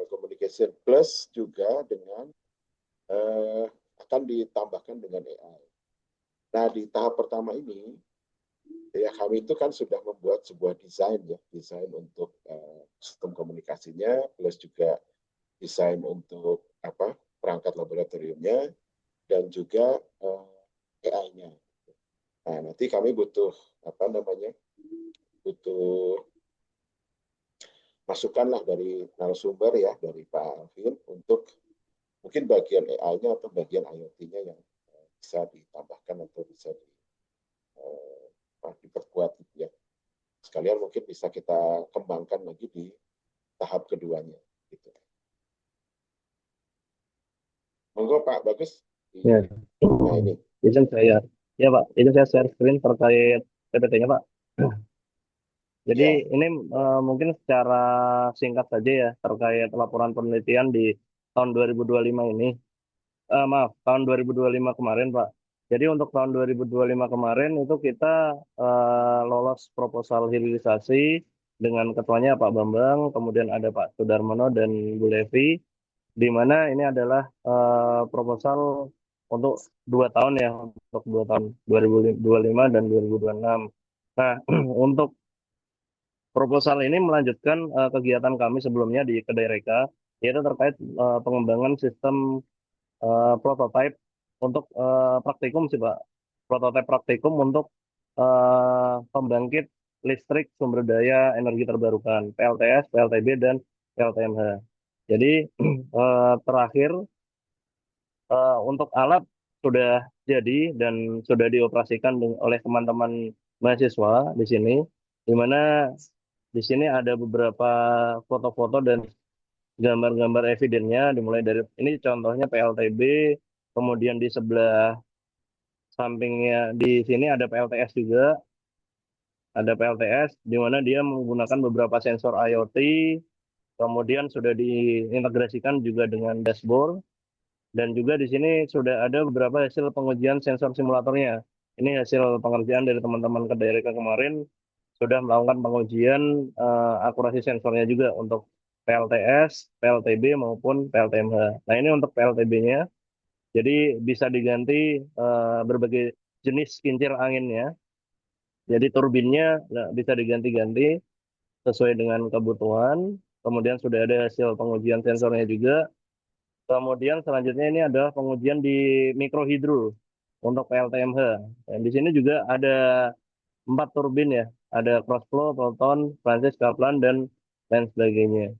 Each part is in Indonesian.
communication plus juga dengan akan ditambahkan dengan AI. Nah, di tahap pertama ini ya kami itu kan sudah membuat sebuah desain ya, desain untuk sistem komunikasinya plus juga desain untuk perangkat laboratoriumnya dan juga AI-nya. Nah, nanti kami butuh butuh masukanlah dari narasumber ya, dari Pak Alvin untuk mungkin bagian AI-nya atau bagian IoT-nya yang bisa ditambahkan atau bisa diperkuat gitu ya. Sekalian mungkin bisa kita kembangkan lagi di tahap keduanya gitu. Monggo Pak Bagus. Ya. Nah ini. Izin saya, ya Pak, izin saya share screen terkait PPT-nya Pak. Jadi Ya, ini mungkin secara singkat saja ya terkait laporan penelitian di tahun 2025 ini. Maaf, tahun 2025 kemarin Pak. Jadi untuk tahun 2025 kemarin itu kita lolos proposal hilirisasi dengan ketuanya Pak Bambang, kemudian ada Pak Sudarmono dan Bu Levi, di mana ini adalah proposal untuk 2 tahun ya, untuk 2 tahun 2025 dan 2026. Nah, untuk proposal ini melanjutkan kegiatan kami sebelumnya di Kedai Reka, yaitu terkait pengembangan sistem prototipe untuk praktikum sih Pak. Prototipe praktikum untuk pembangkit listrik sumber daya energi terbarukan, PLTS, PLTB, dan PLTMH. Jadi terakhir untuk alat sudah jadi dan sudah dioperasikan oleh teman-teman mahasiswa di sini, di mana di sini ada beberapa foto-foto dan gambar-gambar evidennya, dimulai dari ini contohnya PLTB, kemudian di sebelah sampingnya di sini ada PLTS juga, ada PLTS di mana dia menggunakan beberapa sensor IoT, kemudian sudah diintegrasikan juga dengan dashboard. Dan juga di sini sudah ada beberapa hasil pengujian sensor simulatornya. Ini hasil pengerjaan dari teman-teman ke daerah kemarin sudah melakukan pengujian akurasi sensornya juga untuk PLTS, PLTB maupun PLTMH. Nah ini untuk PLTB-nya, jadi bisa diganti berbagai jenis kincir anginnya. Jadi turbinnya bisa diganti-ganti sesuai dengan kebutuhan. Kemudian sudah ada hasil pengujian sensornya juga. Kemudian selanjutnya ini adalah pengujian di mikrohidro untuk PLTMH. Dan di sini juga ada 4 turbin ya, ada Crossflow, Proton, Francis, Kaplan, dan lain sebagainya.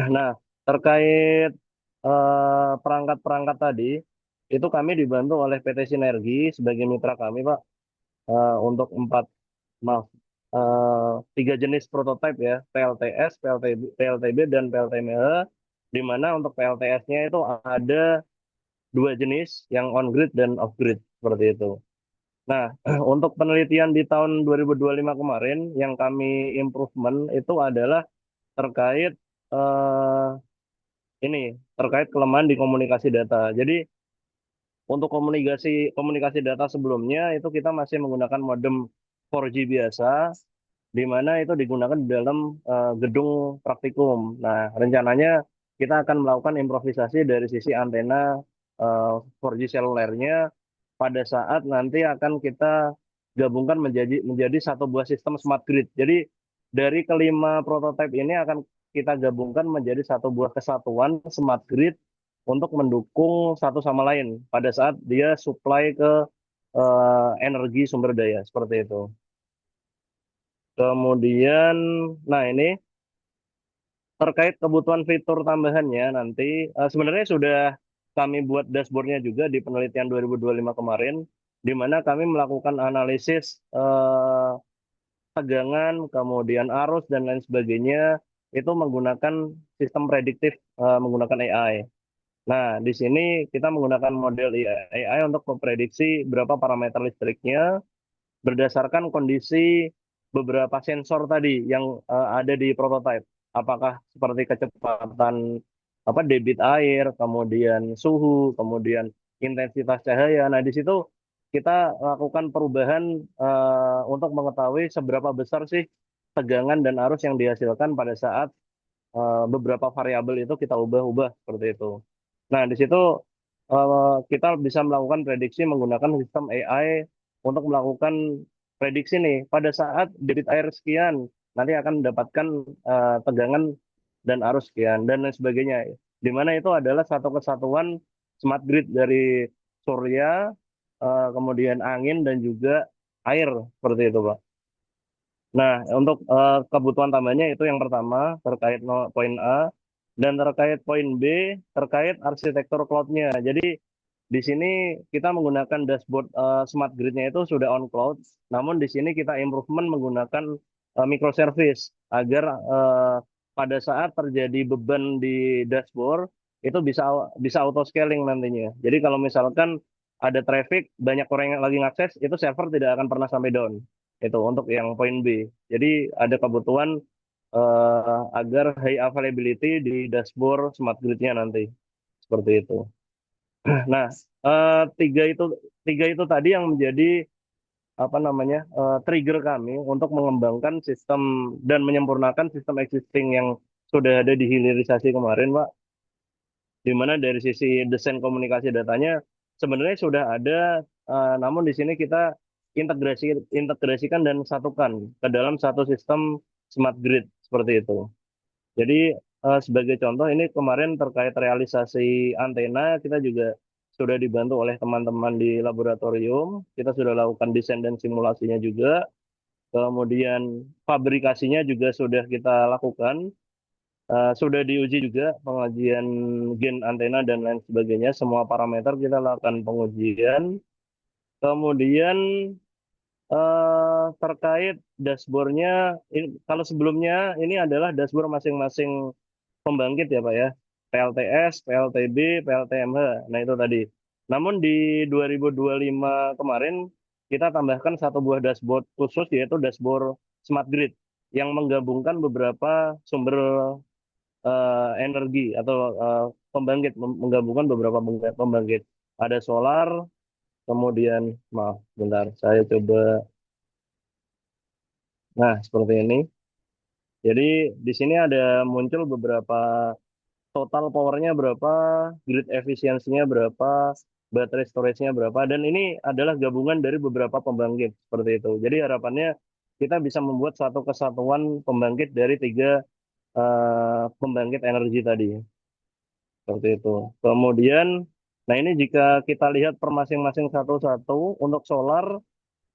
Nah, terkait perangkat-perangkat tadi, itu kami dibantu oleh PT Sinergi sebagai mitra kami, Pak, untuk maaf, 3 jenis prototipe ya, PLTS, PLTB, dan PLTMH, di mana untuk PLTS-nya itu ada 2 jenis, yang on-grid dan off-grid, seperti itu. Nah, untuk penelitian di tahun 2025 kemarin, yang kami improvement itu adalah terkait eh, ini, terkait kelemahan di komunikasi data. Jadi, untuk komunikasi komunikasi data sebelumnya itu kita masih menggunakan modem 4G biasa, di mana itu digunakan di dalam gedung praktikum. Nah, rencananya kita akan melakukan improvisasi dari sisi antena 4G selulernya pada saat nanti akan kita gabungkan menjadi satu buah sistem smart grid. Jadi dari kelima prototipe ini akan kita gabungkan menjadi satu buah kesatuan smart grid untuk mendukung satu sama lain pada saat dia supply ke energi sumber daya seperti itu. Kemudian, nah ini terkait kebutuhan fitur tambahannya nanti sebenarnya sudah kami buat dashboardnya juga di penelitian 2025 kemarin, di mana kami melakukan analisis tegangan, kemudian arus dan lain sebagainya itu menggunakan sistem prediktif menggunakan AI. Nah, di sini kita menggunakan model AI untuk memprediksi berapa parameter listriknya berdasarkan kondisi beberapa sensor tadi yang ada di prototipe. Apakah seperti kecepatan debit air, kemudian suhu, kemudian intensitas cahaya. Nah, di situ kita lakukan perubahan untuk mengetahui seberapa besar sih tegangan dan arus yang dihasilkan pada saat beberapa variabel itu kita ubah-ubah seperti itu. Nah, di situ kita bisa melakukan prediksi menggunakan sistem AI untuk melakukan prediksi nih pada saat debit air sekian nanti akan mendapatkan tegangan dan arus sekian dan lain sebagainya. Di mana itu adalah satu kesatuan smart grid dari surya, kemudian angin dan juga air seperti itu, Pak. Nah, untuk kebutuhan tambahnya itu yang pertama terkait poin A dan terkait poin B terkait arsitektur cloud-nya. Jadi di sini kita menggunakan dashboard smart grid-nya itu sudah on cloud, namun di sini kita improvement menggunakan microservice agar pada saat terjadi beban di dashboard itu bisa bisa auto scaling nantinya. Jadi kalau misalkan ada traffic, banyak orang yang lagi ngakses, itu server tidak akan pernah sampai down. Itu untuk yang poin B. Jadi ada kebutuhan agar high availability di dashboard smart grid-nya nanti. Seperti itu. Nah, eh, tiga itu tiga itu tadi yang menjadi apa namanya trigger kami untuk mengembangkan sistem dan menyempurnakan sistem existing yang sudah ada di hilirisasi kemarin, Pak. Di mana dari sisi desain komunikasi datanya sebenarnya sudah ada, namun di sini kita integrasikan dan satukan ke dalam satu sistem smart grid seperti itu. Jadi sebagai contoh ini kemarin terkait realisasi antena kita juga sudah dibantu oleh teman-teman di laboratorium. Kita sudah lakukan desain dan simulasinya juga. Kemudian fabrikasinya juga sudah kita lakukan. Sudah diuji juga pengujian gen antena dan lain sebagainya. Semua parameter kita lakukan pengujian. Kemudian terkait dashboardnya, kalau sebelumnya ini adalah dashboard masing-masing pembangkit ya Pak ya. PLTS, PLTB, PLTMH. Nah itu tadi. Namun di 2025 kemarin kita tambahkan satu buah dashboard khusus yaitu dashboard smart grid yang menggabungkan beberapa sumber energi atau pembangkit, menggabungkan beberapa pembangkit. Ada solar, kemudian maaf, bentar, saya coba. Nah, seperti ini. Jadi di sini ada muncul beberapa total powernya berapa, grid efisiensinya berapa, baterai storage-nya berapa, dan ini adalah gabungan dari beberapa pembangkit seperti itu. Jadi harapannya kita bisa membuat satu kesatuan pembangkit dari tiga pembangkit energi tadi, seperti itu. Kemudian, nah ini jika kita lihat per masing-masing satu-satu, untuk solar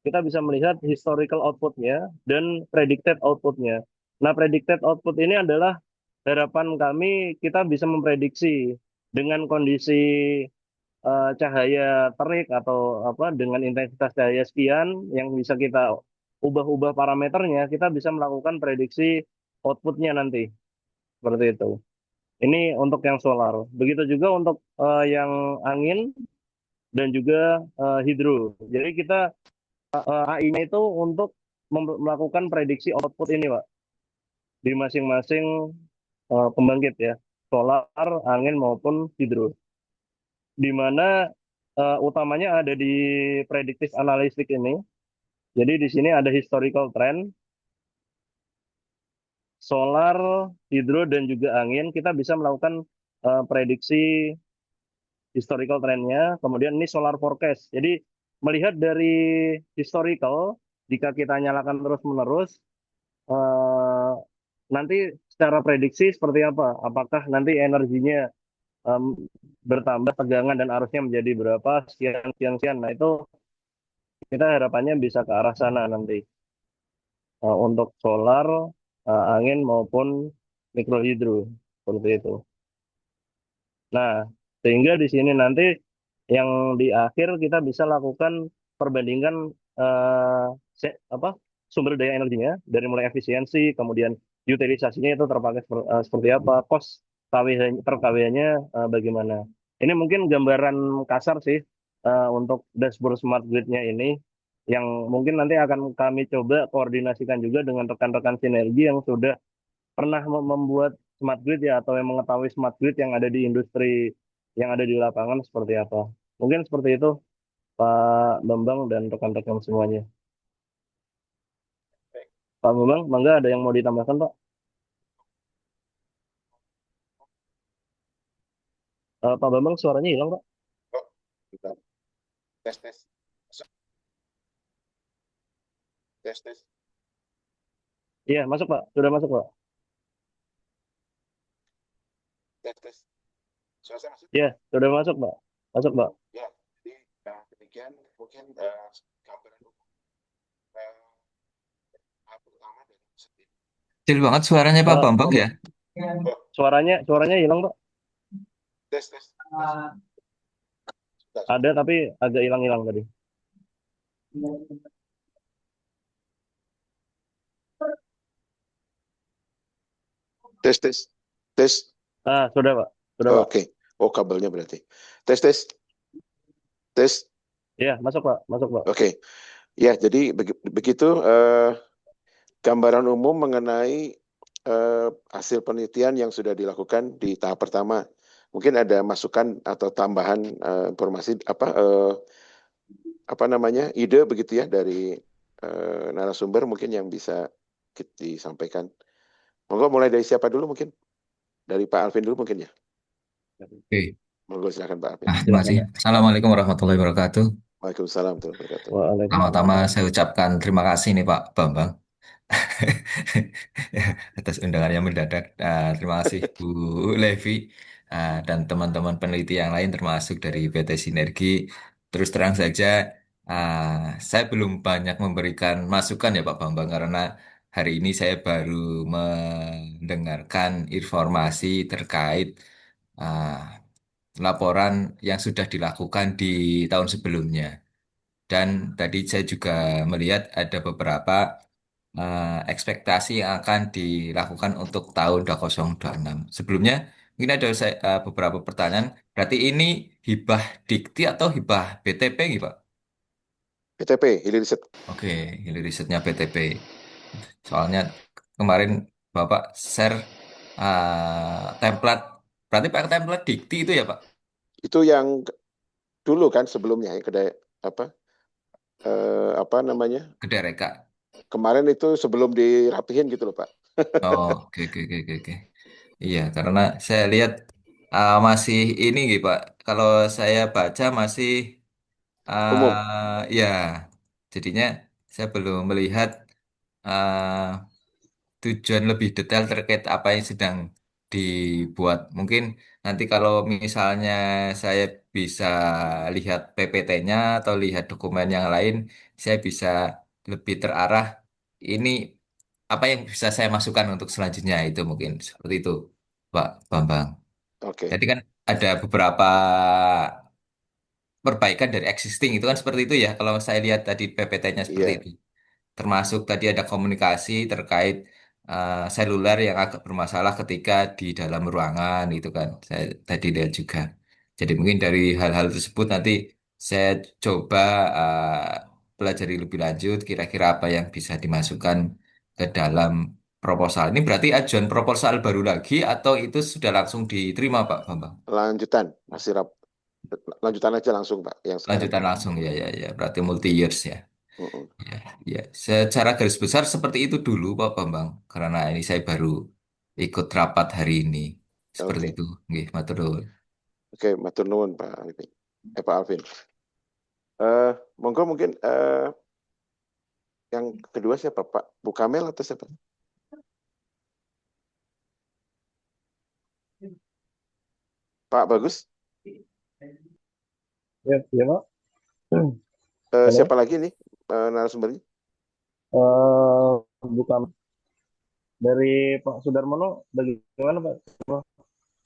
kita bisa melihat historical output-nya dan predicted output-nya. Nah, predicted output ini adalah harapan kami kita bisa memprediksi dengan kondisi cahaya terik atau apa dengan intensitas cahaya sekian yang bisa kita ubah-ubah parameternya, kita bisa melakukan prediksi outputnya nanti seperti itu. Ini untuk yang solar. Begitu juga untuk yang angin dan juga hidro. Jadi kita AI-nya itu untuk melakukan prediksi output ini, Pak, di masing-masing pembangkit ya, solar, angin maupun hidro. Di mana utamanya ada di predictive analytics ini. Jadi di sini ada historical trend, solar, hidro dan juga angin. Kita bisa melakukan prediksi historical trendnya. Kemudian ini solar forecast. Jadi melihat dari historical, jika kita nyalakan terus-menerus, eh, nanti secara prediksi seperti apa? Apakah nanti energinya em, bertambah, tegangan dan arusnya menjadi berapa, sekian, sekian, sekian. Nah itu kita harapannya bisa ke arah sana nanti. Untuk solar, angin maupun mikrohidro seperti itu. Nah, sehingga di sini nanti yang di akhir kita bisa lakukan perbandingan eh, apa sumber daya energinya dari mulai efisiensi, kemudian utilisasinya itu terpakai seperti apa, cost per KW-nya bagaimana. Ini mungkin gambaran kasar sih untuk dashboard smart grid-nya ini yang mungkin nanti akan kami coba koordinasikan juga dengan rekan-rekan sinergi yang sudah pernah membuat smart grid ya atau yang mengetahui smart grid yang ada di industri yang ada di lapangan seperti apa. Mungkin seperti itu Pak Bambang dan rekan-rekan semuanya. Pak Bambang, mangga ada yang mau ditambahkan, Pak? Pak Bambang suaranya hilang, Pak. Oh, bentar. Tes, tes. Masuk, tes, tes. Iya, masuk, Pak. Sudah masuk, Pak. Tes, tes. Suara saya masuk? Iya, sudah masuk, Pak. Masuk, Pak. Ya, jadi demikian mungkin gambaran umum hal pertama dari setiap. Kecil banget suaranya Pak Eh, Bambang ya. Oh, suaranya hilang, Pak. tes, tes, tes. Sebentar, Ada, sebentar. tapi agak hilang-hilang tadi. Tes, tes, tes. Sudah, Pak. Sudah, Pak. Oke. Oh, kabelnya berarti. Tes, tes, tes. Iya, masuk, Pak. Masuk, Pak. Oke. Ya, jadi begitu gambaran umum mengenai hasil penelitian yang sudah dilakukan di tahap pertama. Mungkin ada masukan atau tambahan informasi apa namanya ide begitu ya dari narasumber mungkin yang bisa disampaikan. Monggo mulai dari siapa dulu mungkin? Dari Pak Alvin dulu mungkin ya. Oke. Monggo silakan Pak Alvin. Nah, terima Silakan, kasih. Pak. Assalamualaikum warahmatullahi wabarakatuh. Waalaikumsalam warahmatullahi wabarakatuh. Pertama-tama Waalaikumsalam. saya ucapkan terima kasih nih Pak Bambang atas undangannya mendadak. Terima kasih Bu Levi dan teman-teman peneliti yang lain termasuk dari PT Sinergi. Terus terang saja, saya belum banyak memberikan masukan ya Pak Bambang karena hari ini saya baru mendengarkan informasi terkait ah, laporan yang sudah dilakukan di tahun sebelumnya. Dan tadi saya juga melihat ada beberapa ekspektasi yang akan dilakukan untuk tahun 2026. Sebelumnya, mungkin ada beberapa pertanyaan. Berarti ini hibah dikti atau hibah BTP gitu, Pak? PTP, Hili Riset. Oke, ini risetnya BTP. Soalnya kemarin Bapak share template, berarti pakai template dikti itu ya, Pak? Itu yang dulu kan sebelumnya yang kedai apa apa namanya? Gede Reka. Kemarin itu sebelum dirapihin gitu loh Pak. Oh, oke, oke, oke, oke. Oke. Iya, karena saya lihat masih ini gitu, Pak. Kalau saya baca masih Umum. ya, jadinya saya belum melihat tujuan lebih detail terkait apa yang sedang dibuat. Mungkin nanti kalau misalnya saya bisa lihat PPT-nya atau lihat dokumen yang lain, saya bisa lebih terarah ini apa yang bisa saya masukkan untuk selanjutnya itu mungkin seperti itu, Pak Bambang. Oke. Jadi kan ada beberapa perbaikan dari existing itu kan seperti itu ya. Kalau saya lihat tadi PPT-nya seperti Iya. itu. Termasuk tadi ada komunikasi terkait seluler yang agak bermasalah ketika di dalam ruangan itu kan. Saya tadi lihat juga. Jadi mungkin dari hal-hal tersebut nanti saya coba pelajari lebih lanjut kira-kira apa yang bisa dimasukkan ke dalam proposal. Ini berarti ajuan proposal baru lagi atau itu sudah langsung diterima Pak Bambang? Lanjutan masih lanjutan aja langsung Pak yang sekarang Lanjutan ini. langsung ya ya ya. Berarti multi years ya. Mm-mm. Ya, ya. Secara garis besar seperti itu dulu Pak Bambang. Karena ini saya baru ikut rapat hari ini. Seperti Oke. itu. Nggih, matur nuwun. Oke, matur nuwun Pak Alvin. Pak Alvin. Monggo mungkin yang kedua siapa Pak? Bu Kamel atau siapa? Pak Bagus? Ya, iya, Pak. Siapa Halo. lagi nih narasumbernya? Eh, bukan dari Pak Sudarmono, bagaimana, Pak?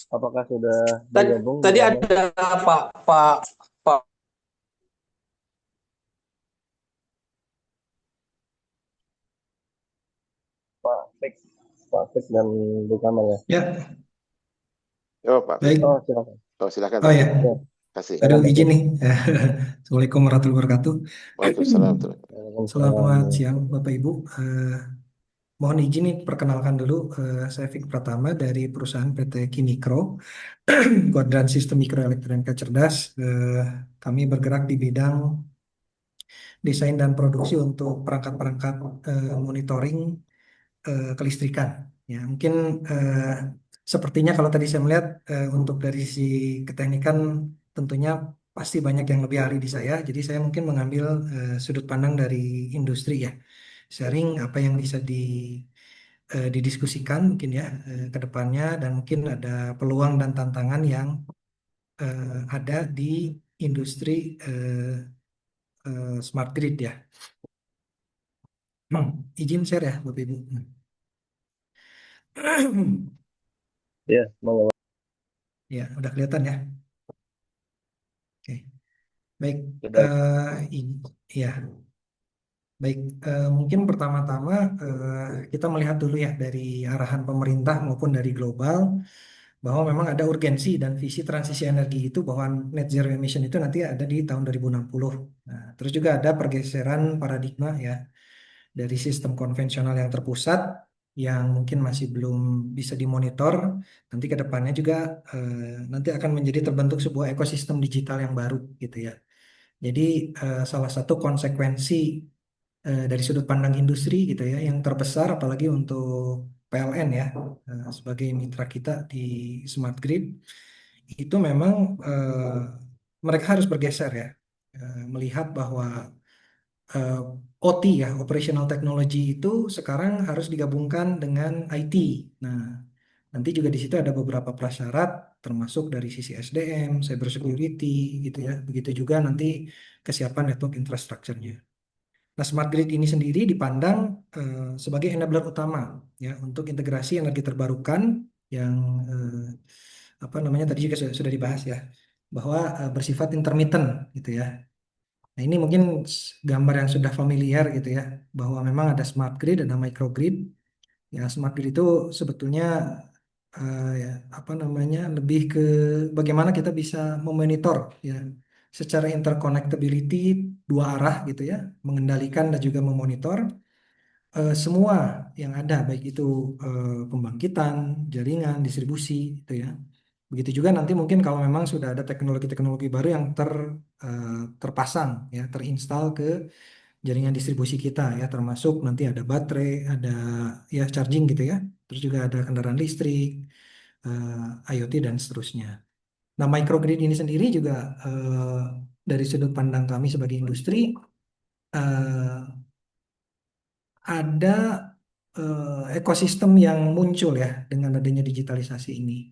Apakah sudah Tadi, bergabung tadi bersama ada Pak Pak Pak Pak Fik, Pak Fik dan Bu Kamal ya? ya, Oh Pak Fik. baik. Oh, silakan. Oh silakan Oh Pak ya, Fik. Ya, Kasih. aduh silakan Pak izin Fik. nih. Assalamualaikum warahmatullahi wabarakatuh. Waalaikumsalam. Selamat Waalaikumsalam. siang Bapak Ibu. Mohon izin nih perkenalkan dulu, saya Fik Pratama dari perusahaan PT Kimikro, Kuadran Sistem Mikroelektronika Cerdas. Kami bergerak di bidang desain dan produksi untuk perangkat-perangkat monitoring kelistrikan. Ya, mungkin sepertinya kalau tadi saya melihat untuk dari sisi keteknikan tentunya pasti banyak yang lebih ahli di saya. Jadi saya mungkin mengambil sudut pandang dari industri ya, sharing apa yang bisa didiskusikan mungkin ya ke depannya, dan mungkin ada peluang dan tantangan yang ada di industri smart grid ya. Izin share ya Bapak Ibu. Ya, mau Ya, udah kelihatan ya. Oke, baik. sudah. Ini, ya, baik. Mungkin pertama-tama kita melihat dulu ya dari arahan pemerintah maupun dari global bahwa memang ada urgensi dan visi transisi energi itu bahwa net zero emission itu nanti ada di tahun 2060. Nah, terus juga ada pergeseran paradigma ya dari sistem konvensional yang terpusat yang mungkin masih belum bisa dimonitor, nanti ke depannya juga nanti akan menjadi terbentuk sebuah ekosistem digital yang baru gitu ya. Jadi salah satu konsekuensi dari sudut pandang industri gitu ya yang terbesar apalagi untuk PLN ya sebagai mitra kita di smart grid itu memang mereka harus bergeser ya melihat bahwa eh, OT ya, operational technology itu sekarang harus digabungkan dengan IT. Nah, nanti juga di situ ada beberapa prasyarat termasuk dari sisi SDM, cyber security gitu ya. Begitu juga nanti kesiapan network infrastructure-nya. Nah, smart grid ini sendiri dipandang sebagai enabler utama ya untuk integrasi energi terbarukan yang apa namanya tadi juga sudah dibahas ya bahwa bersifat intermittent gitu ya. Nah, ini mungkin gambar yang sudah familiar gitu ya, bahwa memang ada smart grid, ada microgrid. Ya, smart grid itu sebetulnya ya, apa namanya, lebih ke bagaimana kita bisa memonitor ya secara interconnectability dua arah gitu ya, mengendalikan dan juga memonitor semua yang ada, baik itu pembangkitan, jaringan, distribusi gitu ya. Begitu juga nanti mungkin kalau memang sudah ada teknologi-teknologi baru yang terpasang ya, terinstal ke jaringan distribusi kita ya, termasuk nanti ada baterai, ada ya charging gitu ya. Terus juga ada kendaraan listrik, IoT dan seterusnya. Nah, microgrid ini sendiri juga dari sudut pandang kami sebagai industri eh, ada ekosistem yang muncul ya dengan adanya digitalisasi ini.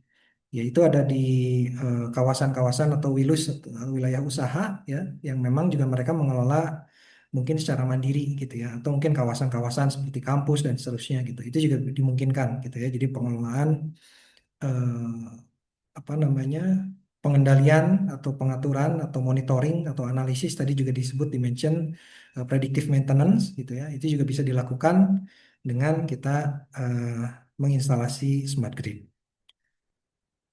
Yaitu ada di kawasan-kawasan atau wilus wilayah usaha ya yang memang juga mereka mengelola mungkin secara mandiri gitu ya, atau mungkin kawasan-kawasan seperti kampus dan seterusnya gitu. Itu juga dimungkinkan gitu ya. Jadi pengelolaan eh, apa namanya, pengendalian atau pengaturan atau monitoring atau analisis tadi juga disebut dimension predictive maintenance gitu ya. Itu juga bisa dilakukan dengan kita eh, menginstalasi smart grid.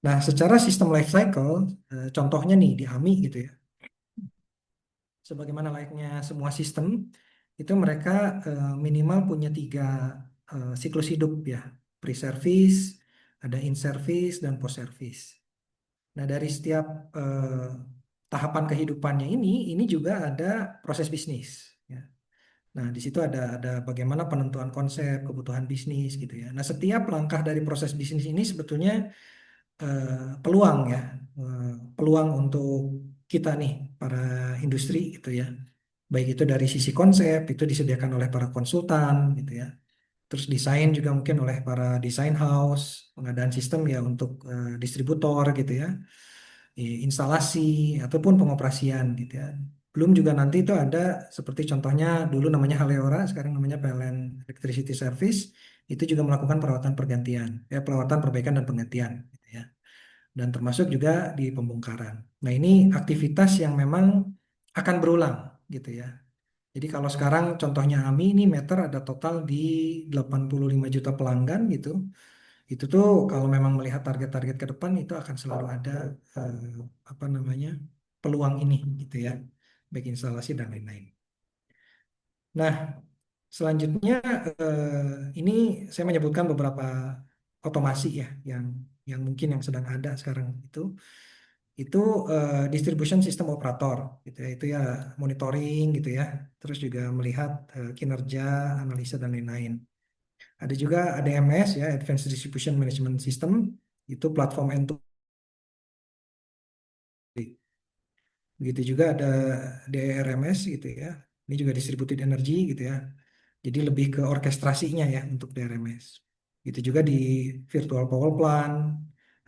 Nah, secara sistem life cycle, contohnya nih di AMI gitu ya, sebagaimana layaknya semua sistem, itu mereka minimal punya tiga siklus hidup ya, pre-service, ada in-service, dan post-service. Nah, dari setiap eh, tahapan kehidupannya ini juga ada proses bisnis. Ya. Nah, di situ ada bagaimana penentuan konsep, kebutuhan bisnis gitu ya. Nah, setiap langkah dari proses bisnis ini sebetulnya peluang ya, peluang untuk kita nih para industri gitu ya. Baik itu dari sisi konsep itu disediakan oleh para konsultan gitu ya. Terus desain juga mungkin oleh para design house, pengadaan sistem ya untuk distributor gitu ya, instalasi ataupun pengoperasian gitu ya. Belum juga nanti itu ada seperti contohnya dulu namanya Haleora, sekarang namanya PLN Electricity Service, itu juga melakukan perawatan pergantian, ya perawatan perbaikan dan penggantian gitu ya. Dan termasuk juga di pembongkaran. Nah, ini aktivitas yang memang akan berulang gitu ya. Jadi kalau sekarang contohnya AMI ini meter ada total di 85 juta pelanggan gitu. Itu tuh kalau memang melihat target-target ke depan itu akan selalu ada apa namanya, peluang ini gitu ya. Baik instalasi dan lain-lain. Nah, selanjutnya ini saya menyebutkan beberapa otomasi ya yang mungkin yang sedang ada sekarang itu distribution system operator gitu ya, itu ya monitoring gitu ya, terus juga melihat kinerja, analisa dan lain-lain. Ada juga ADMS ya, Advanced Distribution Management System, itu platform end-to-end. Begitu juga ada DRMS gitu ya. Ini juga distributed energy gitu ya. Jadi lebih ke orkestrasinya ya untuk DRMS. Itu juga di virtual power plant,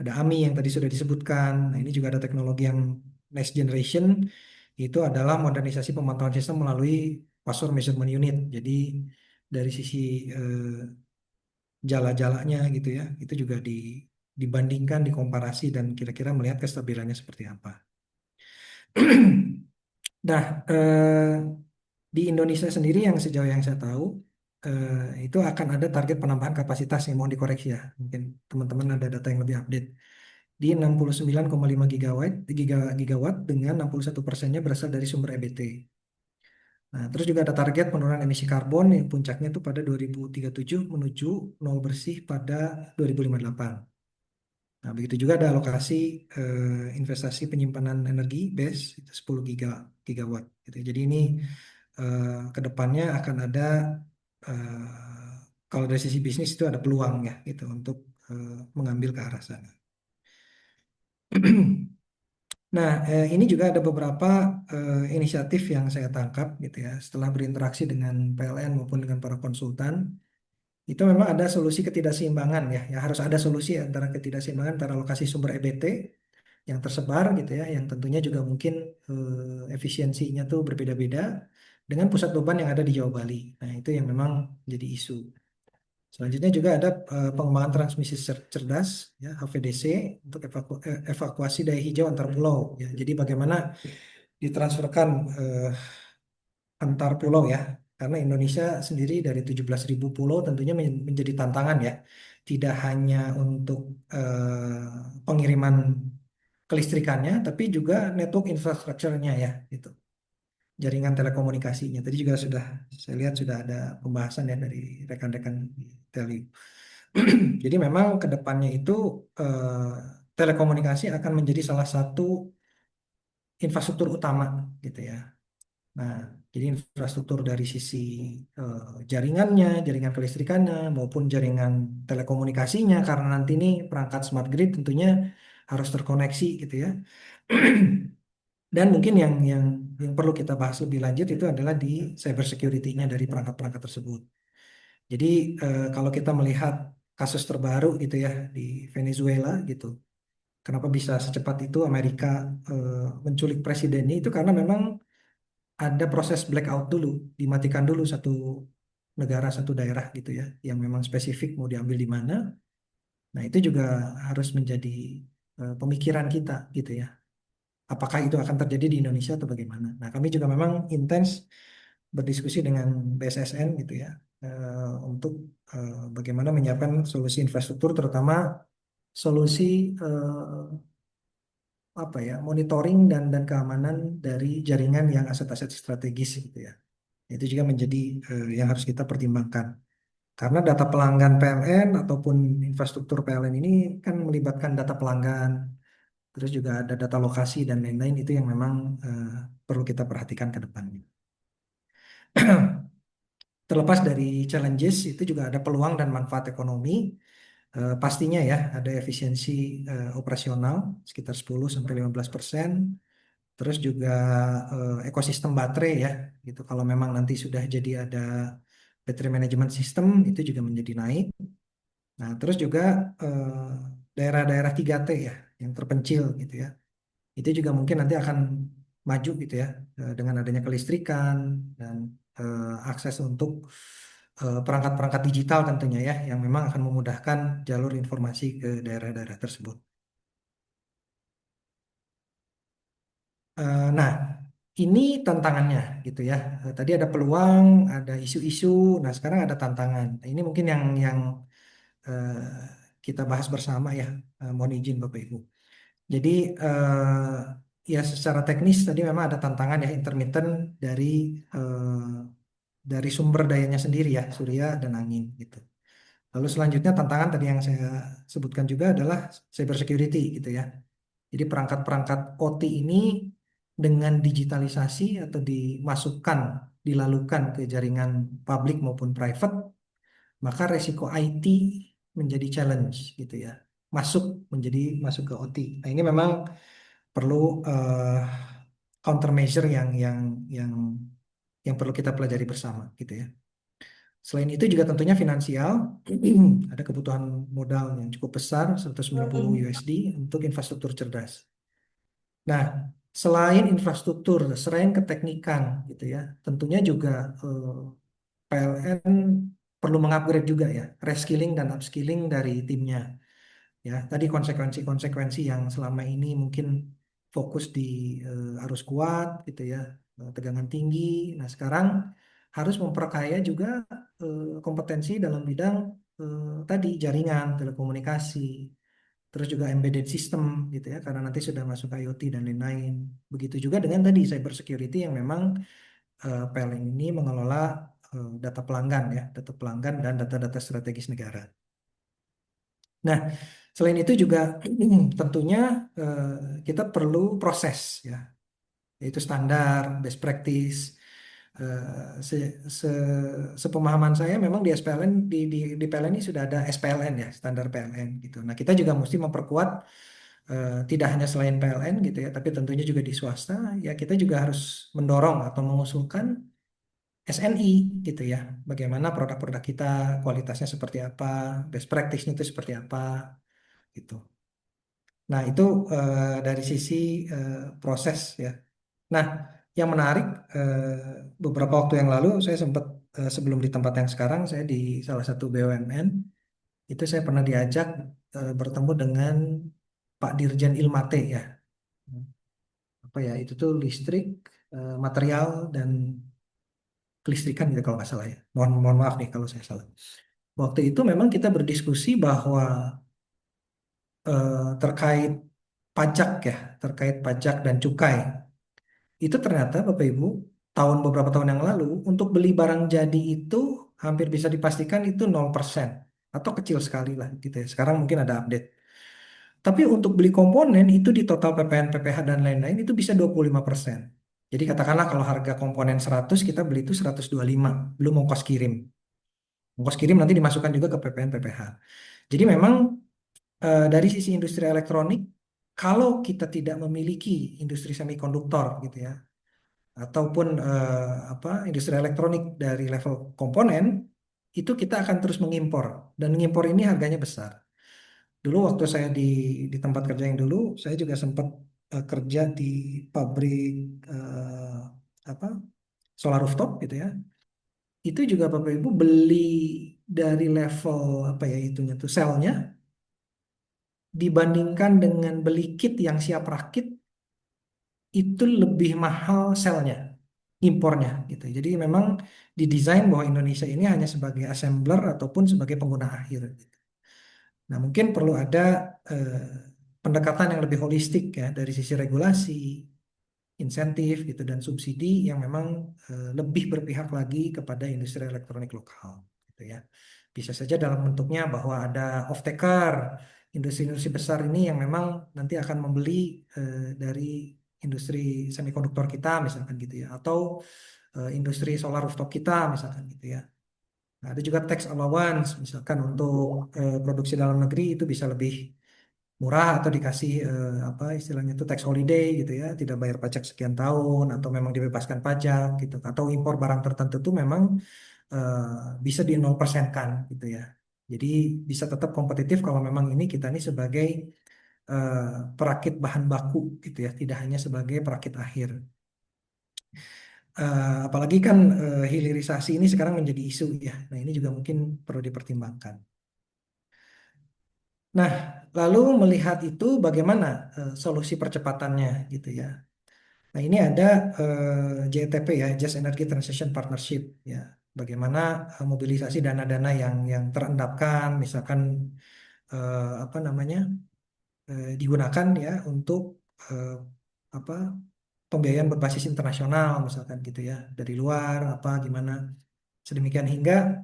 ada AMI yang tadi sudah disebutkan. Nah, ini juga ada teknologi yang next generation, itu adalah modernisasi pemantauan sistem melalui Password Measurement Unit. Jadi dari sisi jala-jalanya gitu ya, itu juga dibandingkan, dikomparasi, dan kira-kira melihat kestabilannya seperti apa. Nah, di Indonesia sendiri yang sejauh yang saya tahu, itu akan ada target penambahan kapasitas yang mau dikoreksi ya. Mungkin teman-teman ada data yang lebih update. Di 69,5 gigawatt dengan 61%-nya berasal dari sumber EBT. Nah, terus juga ada target penurunan emisi karbon yang puncaknya itu pada 2037 menuju nol bersih pada 2058. Nah, begitu juga ada alokasi investasi penyimpanan energi BES itu 10 gigawatt gitu. Jadi ini ke depannya akan ada kalau dari sisi bisnis itu ada peluang ya gitu untuk mengambil ke arah sana. Nah, ini juga ada beberapa inisiatif yang saya tangkap gitu ya setelah berinteraksi dengan PLN maupun dengan para konsultan. Itu memang ada solusi ketidakseimbangan ya. Ya harus ada solusi antara ketidakseimbangan antara lokasi sumber EBT yang tersebar gitu ya, yang tentunya juga mungkin efisiensinya tuh berbeda-beda dengan pusat beban yang ada di Jawa Bali. Nah, itu yang memang jadi isu. Selanjutnya juga ada pengembangan transmisi cerdas ya HVDC untuk evakuasi daya hijau antar pulau ya. Jadi bagaimana ditransferkan antar pulau ya. Karena Indonesia sendiri dari 17.000 pulau tentunya menjadi tantangan ya. Tidak hanya untuk pengiriman kelistrikannya, tapi juga network infrastrukturnya ya, gitu. Jaringan telekomunikasinya. Tadi juga sudah saya lihat sudah ada pembahasan ya dari rekan-rekan di Teli. Jadi memang ke depannya itu telekomunikasi akan menjadi salah satu infrastruktur utama gitu ya. Nah, jadi infrastruktur dari sisi jaringannya, jaringan kelistrikannya, maupun jaringan telekomunikasinya, karena nanti ini perangkat smart grid tentunya harus terkoneksi gitu ya. Dan mungkin yang perlu kita bahas lebih lanjut itu adalah di cyber security-nya dari perangkat-perangkat tersebut. Jadi kalau kita melihat kasus terbaru gitu ya di Venezuela gitu, kenapa bisa secepat itu Amerika menculik presidennya itu karena memang ada proses blackout dulu, dimatikan dulu satu negara, satu daerah gitu ya, yang memang spesifik mau diambil di mana. Nah, itu juga harus menjadi pemikiran kita gitu ya. Apakah itu akan terjadi di Indonesia atau bagaimana? Nah, kami juga memang intens berdiskusi dengan BSSN gitu ya, untuk bagaimana menyiapkan solusi infrastruktur, terutama solusi apa ya, monitoring dan keamanan dari jaringan yang aset-aset strategis gitu ya. Itu juga menjadi yang harus kita pertimbangkan. Karena data pelanggan PLN ataupun infrastruktur PLN ini kan melibatkan data pelanggan, terus juga ada data lokasi dan lain-lain, itu yang memang perlu kita perhatikan ke depannya. Terlepas dari challenges, itu juga ada peluang dan manfaat ekonomi. Pastinya ya, ada efisiensi operasional sekitar 10-15%. Terus juga ekosistem baterai ya, gitu. Kalau memang nanti sudah jadi ada battery management system, itu juga menjadi naik. Nah, terus juga daerah-daerah 3T ya, yang terpencil gitu ya. Itu juga mungkin nanti akan maju gitu ya, dengan adanya kelistrikan dan akses untuk perangkat-perangkat digital tentunya ya, yang memang akan memudahkan jalur informasi ke daerah-daerah tersebut. Nah, ini tantangannya gitu ya. Tadi ada peluang, ada isu-isu. Nah, sekarang ada tantangan. Nah, ini mungkin yang eh, kita bahas bersama ya. Mohon izin Bapak Ibu. Jadi ya secara teknis tadi memang ada tantangan ya intermittent dari sumber dayanya sendiri ya, surya dan angin gitu. Lalu selanjutnya tantangan tadi yang saya sebutkan juga adalah cyber security gitu ya. Jadi perangkat-perangkat OT ini dengan digitalisasi atau dimasukkan, dilalukan ke jaringan publik maupun private, maka resiko IT menjadi challenge gitu ya. Masuk ke OT. Nah, ini memang perlu countermeasure yang yang perlu kita pelajari bersama gitu ya. Selain itu juga tentunya finansial, ada kebutuhan modal yang cukup besar, 190 USD untuk infrastruktur cerdas. Nah, selain infrastruktur, selain keteknikan gitu ya, tentunya juga PLN perlu mengupgrade juga ya, reskilling dan upskilling dari timnya. Ya, tadi konsekuensi-konsekuensi yang selama ini mungkin fokus di arus kuat gitu ya, tegangan tinggi. Nah, sekarang harus memperkaya juga kompetensi dalam bidang tadi jaringan, telekomunikasi, terus juga embedded system gitu ya, karena nanti sudah masuk IoT dan lain-lain. Begitu juga dengan tadi cyber security yang memang PLN ini mengelola data pelanggan ya, data pelanggan dan data-data strategis negara. Nah, selain itu juga tentunya kita perlu proses ya, yaitu standar, best practice. Sepemahaman saya memang di SPLN di PLN ini sudah ada SPLN ya, standar PLN gitu. Nah, kita juga mesti memperkuat tidak hanya selain PLN gitu ya, tapi tentunya juga di swasta ya kita juga harus mendorong atau mengusulkan SNI gitu ya. Bagaimana produk-produk kita kualitasnya seperti apa, best practice-nya itu seperti apa gitu. Nah, itu dari sisi proses ya. Nah, yang menarik beberapa waktu yang lalu saya sempat sebelum di tempat yang sekarang saya di salah satu BUMN itu saya pernah diajak bertemu dengan Pak Dirjen Ilmate ya. Apa ya? Itu tuh listrik, material dan kelistrikan gitu kalau nggak salah ya. Mohon maaf nih kalau saya salah. Waktu itu memang kita berdiskusi bahwa terkait pajak ya, terkait pajak dan cukai. Itu ternyata Bapak Ibu, beberapa tahun yang lalu, untuk beli barang jadi itu hampir bisa dipastikan itu 0% atau kecil sekali lah gitu ya. Sekarang mungkin ada update. Tapi untuk beli komponen itu di total PPN, PPH dan lain-lain itu bisa 25%. Jadi katakanlah kalau harga komponen 100 kita beli itu 125, belum ongkos kirim. Ongkos kirim nanti dimasukkan juga ke PPN, PPH. Jadi memang dari sisi industri elektronik, kalau kita tidak memiliki industri semikonduktor gitu ya, ataupun industri elektronik dari level komponen, itu kita akan terus mengimpor. Dan mengimpor ini harganya besar. Dulu waktu saya di tempat kerja yang dulu, saya juga sempat kerja di pabrik apa solar rooftop gitu ya. Itu juga Bapak Ibu beli dari level apa ya itunya tuh selnya dibandingkan dengan beli kit yang siap rakit itu lebih mahal selnya, impornya gitu. Jadi memang didesain bahwa Indonesia ini hanya sebagai assembler ataupun sebagai pengguna akhir gitu. Nah, mungkin perlu ada eh, pendekatan yang lebih holistik ya dari sisi regulasi, insentif gitu dan subsidi yang memang lebih berpihak lagi kepada industri elektronik lokal gitu ya. Bisa saja dalam bentuknya bahwa ada off-taker, industri-industri besar ini yang memang nanti akan membeli dari industri semikonduktor kita misalkan gitu ya, atau industri solar rooftop kita misalkan gitu ya. Nah, ada juga tax allowance misalkan untuk produksi dalam negeri itu bisa lebih murah atau dikasih apa istilahnya itu tax holiday gitu ya, tidak bayar pajak sekian tahun atau memang dibebaskan pajak gitu, atau impor barang tertentu itu memang eh, bisa di 0% kan gitu ya. Jadi bisa tetap kompetitif kalau memang ini kita ini sebagai eh, perakit bahan baku gitu ya, tidak hanya sebagai perakit akhir. Apalagi kan hilirisasi ini sekarang menjadi isu ya. Nah, ini juga mungkin perlu dipertimbangkan. Nah, lalu melihat itu bagaimana solusi percepatannya gitu ya. Nah, ini ada JETP ya, Just Energy Transition Partnership ya. Bagaimana mobilisasi dana-dana yang terendapkan misalkan apa namanya digunakan ya untuk eh, apa pembiayaan berbasis internasional misalkan gitu ya, dari luar apa gimana sedemikian hingga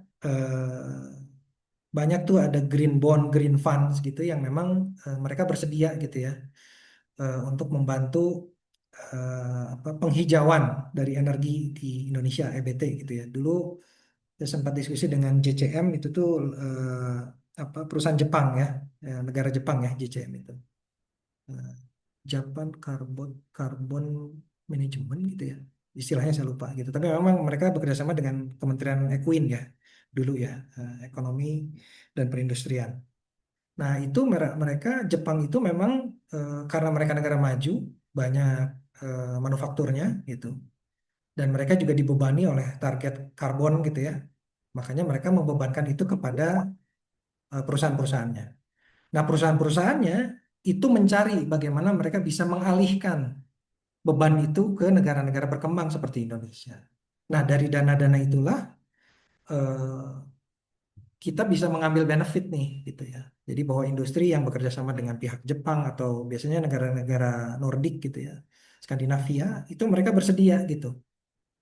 banyak tuh ada green bond, green funds gitu yang memang mereka bersedia gitu ya untuk membantu penghijauan dari energi di Indonesia EBT gitu ya. Dulu saya sempat diskusi dengan JCM itu tuh apa perusahaan Jepang ya, negara Jepang ya JCM itu. Eh, Japan Carbon Management gitu ya. Istilahnya saya lupa gitu. Tapi memang mereka bekerja sama dengan Kementerian Ekuin ya dulu ya, Ekonomi dan Perindustrian. Nah, itu mereka Jepang itu memang karena mereka negara maju, banyak manufakturnya gitu. Dan mereka juga dibebani oleh target karbon gitu ya. Makanya mereka membebankan itu kepada perusahaan-perusahaannya. Nah, perusahaan-perusahaannya itu mencari bagaimana mereka bisa mengalihkan beban itu ke negara-negara berkembang seperti Indonesia. Nah, dari dana-dana itulah eh, kita bisa mengambil benefit nih gitu ya. Jadi bahwa industri yang bekerja sama dengan pihak Jepang atau biasanya negara-negara Nordik gitu ya, Skandinavia, itu mereka bersedia gitu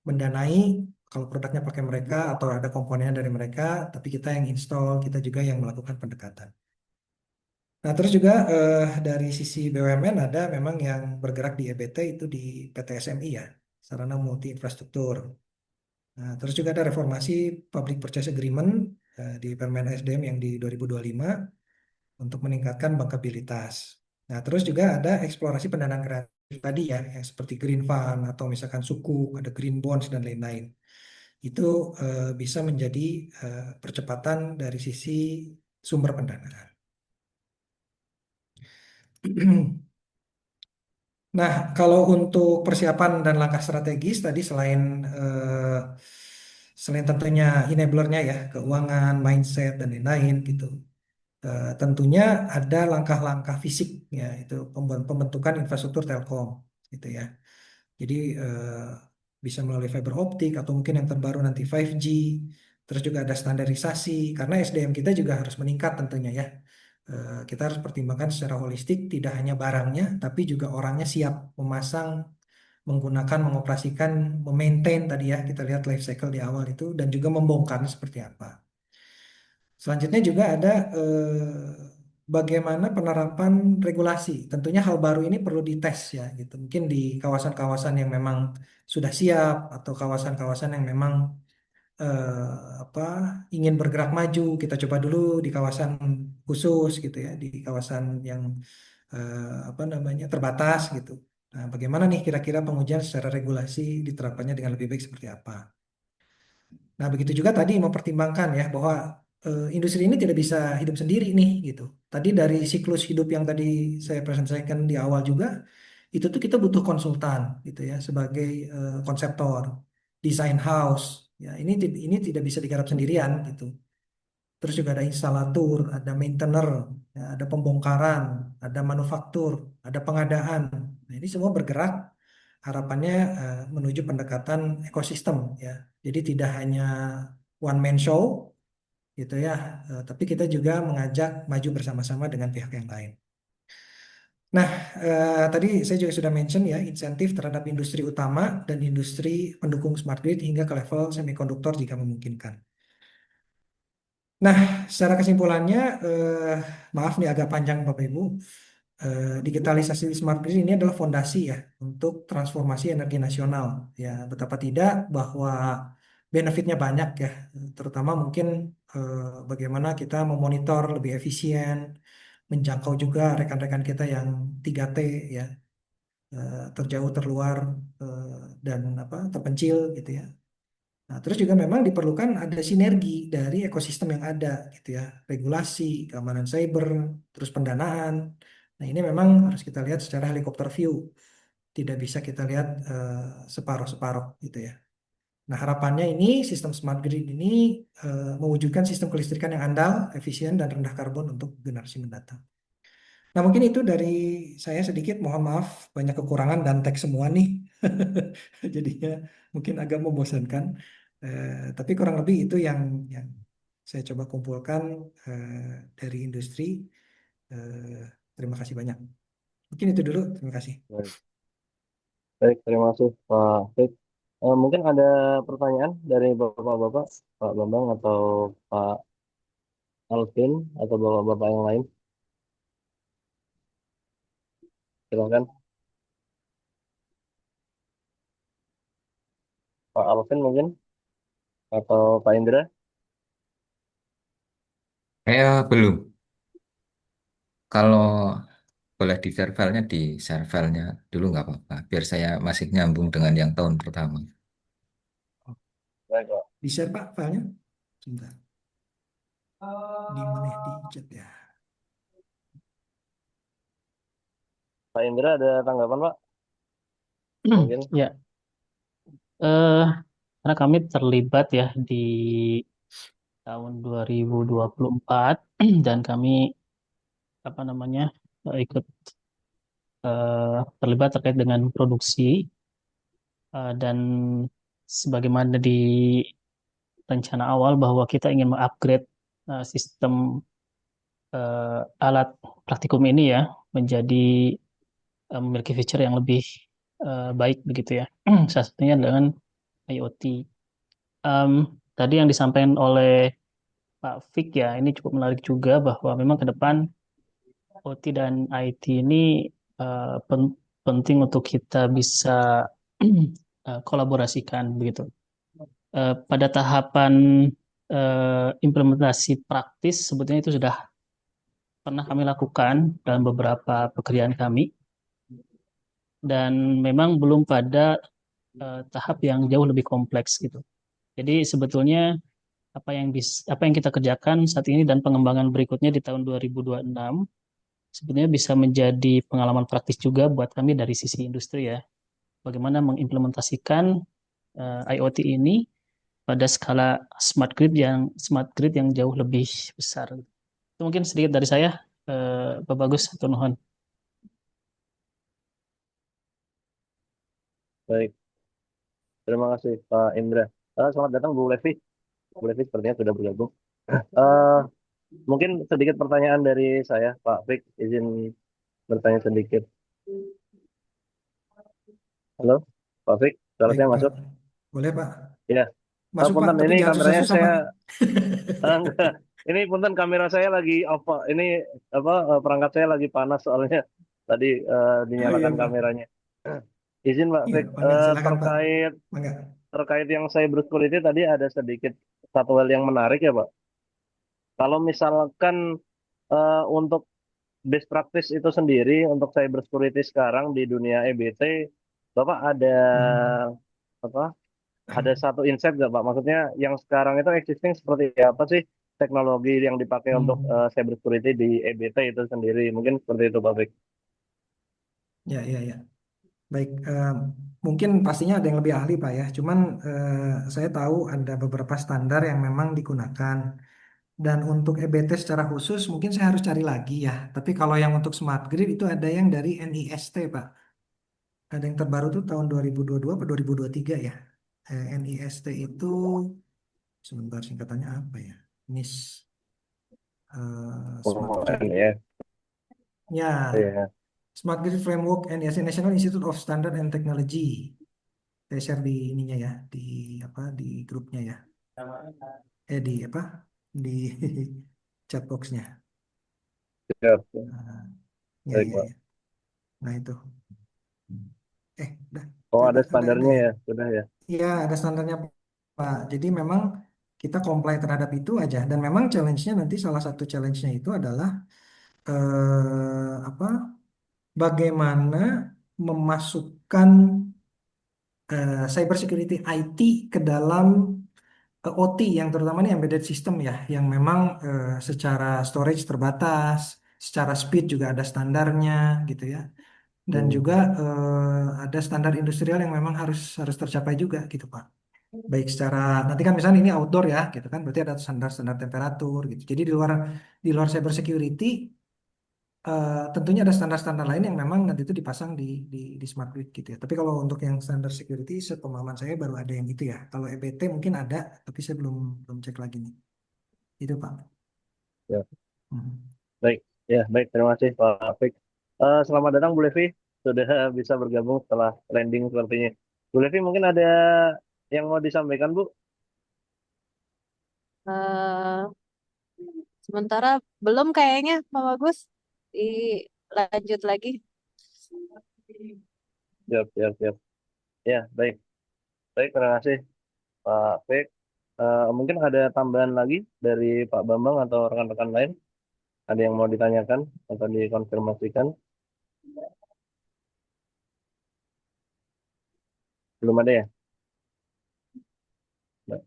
mendanai kalau produknya pakai mereka atau ada komponennya dari mereka, tapi kita yang install, kita juga yang melakukan pendekatan. Nah, terus juga dari sisi BUMN ada memang yang bergerak di EBT itu di PT SMI ya, Sarana Multi Infrastruktur. Nah, terus juga ada reformasi Public Purchase Agreement di Permen SDM yang di 2025 untuk meningkatkan bankabilitas. Nah, terus juga ada eksplorasi pendanaan kreatif tadi ya, yang seperti Green Fund atau misalkan Sukuk, ada Green Bonds dan lain-lain. Itu bisa menjadi percepatan dari sisi sumber pendanaan. Nah, kalau untuk persiapan dan langkah strategis tadi selain tentunya enablernya ya, keuangan, mindset dan lain-lain gitu. Tentunya ada langkah-langkah fisik ya, itu pembentukan infrastruktur telkom gitu ya. Jadi bisa melalui fiber optik atau mungkin yang terbaru nanti 5G. Terus juga ada standarisasi karena SDM kita juga harus meningkat tentunya ya. Kita harus pertimbangkan secara holistik tidak hanya barangnya tapi juga orangnya siap memasang, menggunakan, mengoperasikan, memaintain tadi ya kita lihat life cycle di awal itu dan juga membongkar seperti apa. Selanjutnya juga ada bagaimana penerapan regulasi. Tentunya hal baru ini perlu dites ya gitu. Mungkin di kawasan-kawasan yang memang sudah siap atau kawasan-kawasan yang memang apa ingin bergerak maju, kita coba dulu di kawasan khusus gitu ya, di kawasan yang apa namanya terbatas gitu. Nah, bagaimana nih kira-kira pengujian secara regulasi diterapkannya dengan lebih baik seperti apa? Nah, begitu juga tadi mempertimbangkan ya bahwa industri ini tidak bisa hidup sendiri nih gitu. Tadi dari siklus hidup yang tadi saya presentasikan di awal juga, itu tuh kita butuh konsultan gitu ya sebagai konseptor, design house. Ya, ini tidak bisa digarap sendirian gitu. Terus juga ada instalatur, ada maintainer, ya, ada pembongkaran, ada manufaktur, ada pengadaan. Nah, ini semua bergerak harapannya menuju pendekatan ekosistem ya. Jadi tidak hanya one man show gitu ya, tapi kita juga mengajak maju bersama-sama dengan pihak yang lain. Nah, tadi saya juga sudah mention ya insentif terhadap industri utama dan industri pendukung smart grid hingga ke level semikonduktor jika memungkinkan. Nah, secara kesimpulannya, maaf nih agak panjang Bapak Ibu. Digitalisasi smart grid ini adalah fondasi ya untuk transformasi energi nasional. Ya, betapa tidak bahwa benefitnya banyak ya, terutama mungkin eh, bagaimana kita memonitor lebih efisien, menjangkau juga rekan-rekan kita yang 3T ya, terjauh, terluar, dan apa terpencil gitu ya. Nah, terus juga memang diperlukan ada sinergi dari ekosistem yang ada gitu ya, regulasi, keamanan cyber, terus pendanaan. Nah, ini memang harus kita lihat secara helikopter view, tidak bisa kita lihat separuh-separuh gitu ya. Nah, harapannya ini sistem smart grid ini mewujudkan sistem kelistrikan yang andal, efisien, dan rendah karbon untuk generasi mendatang. Nah, mungkin itu dari saya sedikit, mohon maaf banyak kekurangan dan teks semua nih. Jadinya mungkin agak membosankan. Tapi kurang lebih itu yang saya coba kumpulkan dari industri. Eh, Terima kasih banyak. Mungkin itu dulu. Terima kasih. Baik, baik, terima kasih Pak Fit. Mungkin ada pertanyaan dari Bapak-Bapak, Pak Bambang atau Pak Alvin atau Bapak-Bapak yang lain. Silakan, Pak Alvin mungkin. atau Pak Indra? Saya belum. Kalau boleh di-share filenya, di-share filenya dulu nggak apa-apa. Biar saya masih nyambung dengan yang tahun pertama. Baik, Pak. Di-share Pak filenya? Sebentar. Di mana di chat ya? Pak Indra ada tanggapan, Pak? Mungkin. Ya, eh, karena kami terlibat ya di tahun 2024 dan kami apa namanya ikut terlibat terkait dengan produksi dan sebagaimana di rencana awal bahwa kita ingin mengupgrade sistem alat praktikum ini ya menjadi memiliki feature yang lebih baik begitu ya. Salah satunya dengan IoT. Em, Tadi yang disampaikan oleh Pak Fik ya, ini cukup menarik juga bahwa memang ke depan OT dan IT ini penting untuk kita bisa kolaborasikan begitu. Pada tahapan implementasi praktis sebetulnya itu sudah pernah kami lakukan dalam beberapa pekerjaan kami dan memang belum pada tahap yang jauh lebih kompleks gitu. Jadi sebetulnya apa yang kita kerjakan saat ini dan pengembangan berikutnya di tahun 2026 sebetulnya bisa menjadi pengalaman praktis juga buat kami dari sisi industri ya. Bagaimana mengimplementasikan IoT ini pada skala smart grid yang jauh lebih besar. Itu mungkin sedikit dari saya, Pak Bagus atau Nuhon. Baik. Terima kasih, Pak Indra. Selamat datang, Bu Levi. Bu Levi sepertinya sudah bergabung. Eh, Mungkin sedikit pertanyaan dari saya, Pak Fik. Izin bertanya sedikit. Halo, Pak Fik. Kalau Baik saya Pak. masuk? Boleh Pak. Ya. Masuk Pak, Punten, tapi ini jangan kameranya susah-susah saya Pak. enggak. Ini punten kamera saya lagi off, Pak. Ini apa perangkat saya lagi panas soalnya tadi Oh iya dinyalakan Pak. kameranya. Izin Pak Iya, Fik, mangga silakan Pak. terkait Mangga. terkait yang cybersecurity tadi ada sedikit satu hal yang menarik ya Pak. Kalau misalkan untuk best practice itu sendiri untuk cybersecurity sekarang di dunia EBT, Bapak ada Hmm. apa? Ada satu insight nggak Pak? Maksudnya yang sekarang itu existing seperti apa sih teknologi yang dipakai untuk Hmm. cybersecurity di EBT itu sendiri? Mungkin seperti itu Pak Fik. Ya, ya, ya. Baik, mungkin pastinya ada yang lebih ahli Pak ya. Cuman saya tahu ada beberapa standar yang memang digunakan. Dan untuk EBT secara khusus mungkin saya harus cari lagi ya. Tapi kalau yang untuk smart grid itu ada yang dari NIST Pak. Ada yang terbaru tuh tahun 2022 atau 2023 ya. NIST itu sebentar singkatannya apa ya? NIS Smart Oh, Grid. ya, Ya, iya. Smart Grid Framework NIST National Institute of Standard and Technology. Saya share di ininya ya, di apa di grupnya ya. Di apa? Di chat boxnya. Siap. Nah, ya, Baik ya, Pak. ya. Nah itu. Udah. Oh, Ternyata ada ada standarnya ya. ya, sudah ya. Iya, ada standarnya Pak. Jadi memang kita comply terhadap itu aja. Dan memang challenge-nya nanti salah satu challenge-nya itu adalah apa? Bagaimana memasukkan cyber security IT ke dalam OT yang terutama ini embedded system ya, yang memang secara storage terbatas, secara speed juga ada standarnya gitu ya. Dan juga Hmm. ada standar industrial yang memang harus harus tercapai juga gitu Pak. Baik secara nanti kan misalnya ini outdoor ya gitu kan berarti ada standar-standar temperatur gitu. Jadi di luar cyber security tentunya ada standar-standar lain yang memang nanti itu dipasang di smart grid gitu ya. Tapi kalau untuk yang standar security sepemahaman saya baru ada yang itu ya. Kalau EBT mungkin ada tapi saya belum belum cek lagi nih. Itu Pak. Ya, Hmm. baik. Ya, baik. Terima kasih Pak Fik. Selamat datang Bu Levi. Sudah bisa bergabung setelah landing sepertinya. Bu Levi mungkin ada yang mau disampaikan Bu? Eh, Sementara belum kayaknya, Pak Bagus. Dilanjut lagi. Siap, siap, siap. Ya, baik. Baik, terima kasih Pak Fik. Mungkin ada tambahan lagi dari Pak Bambang atau rekan-rekan lain? Ada yang mau ditanyakan atau dikonfirmasikan? Belum ada ya? Ba-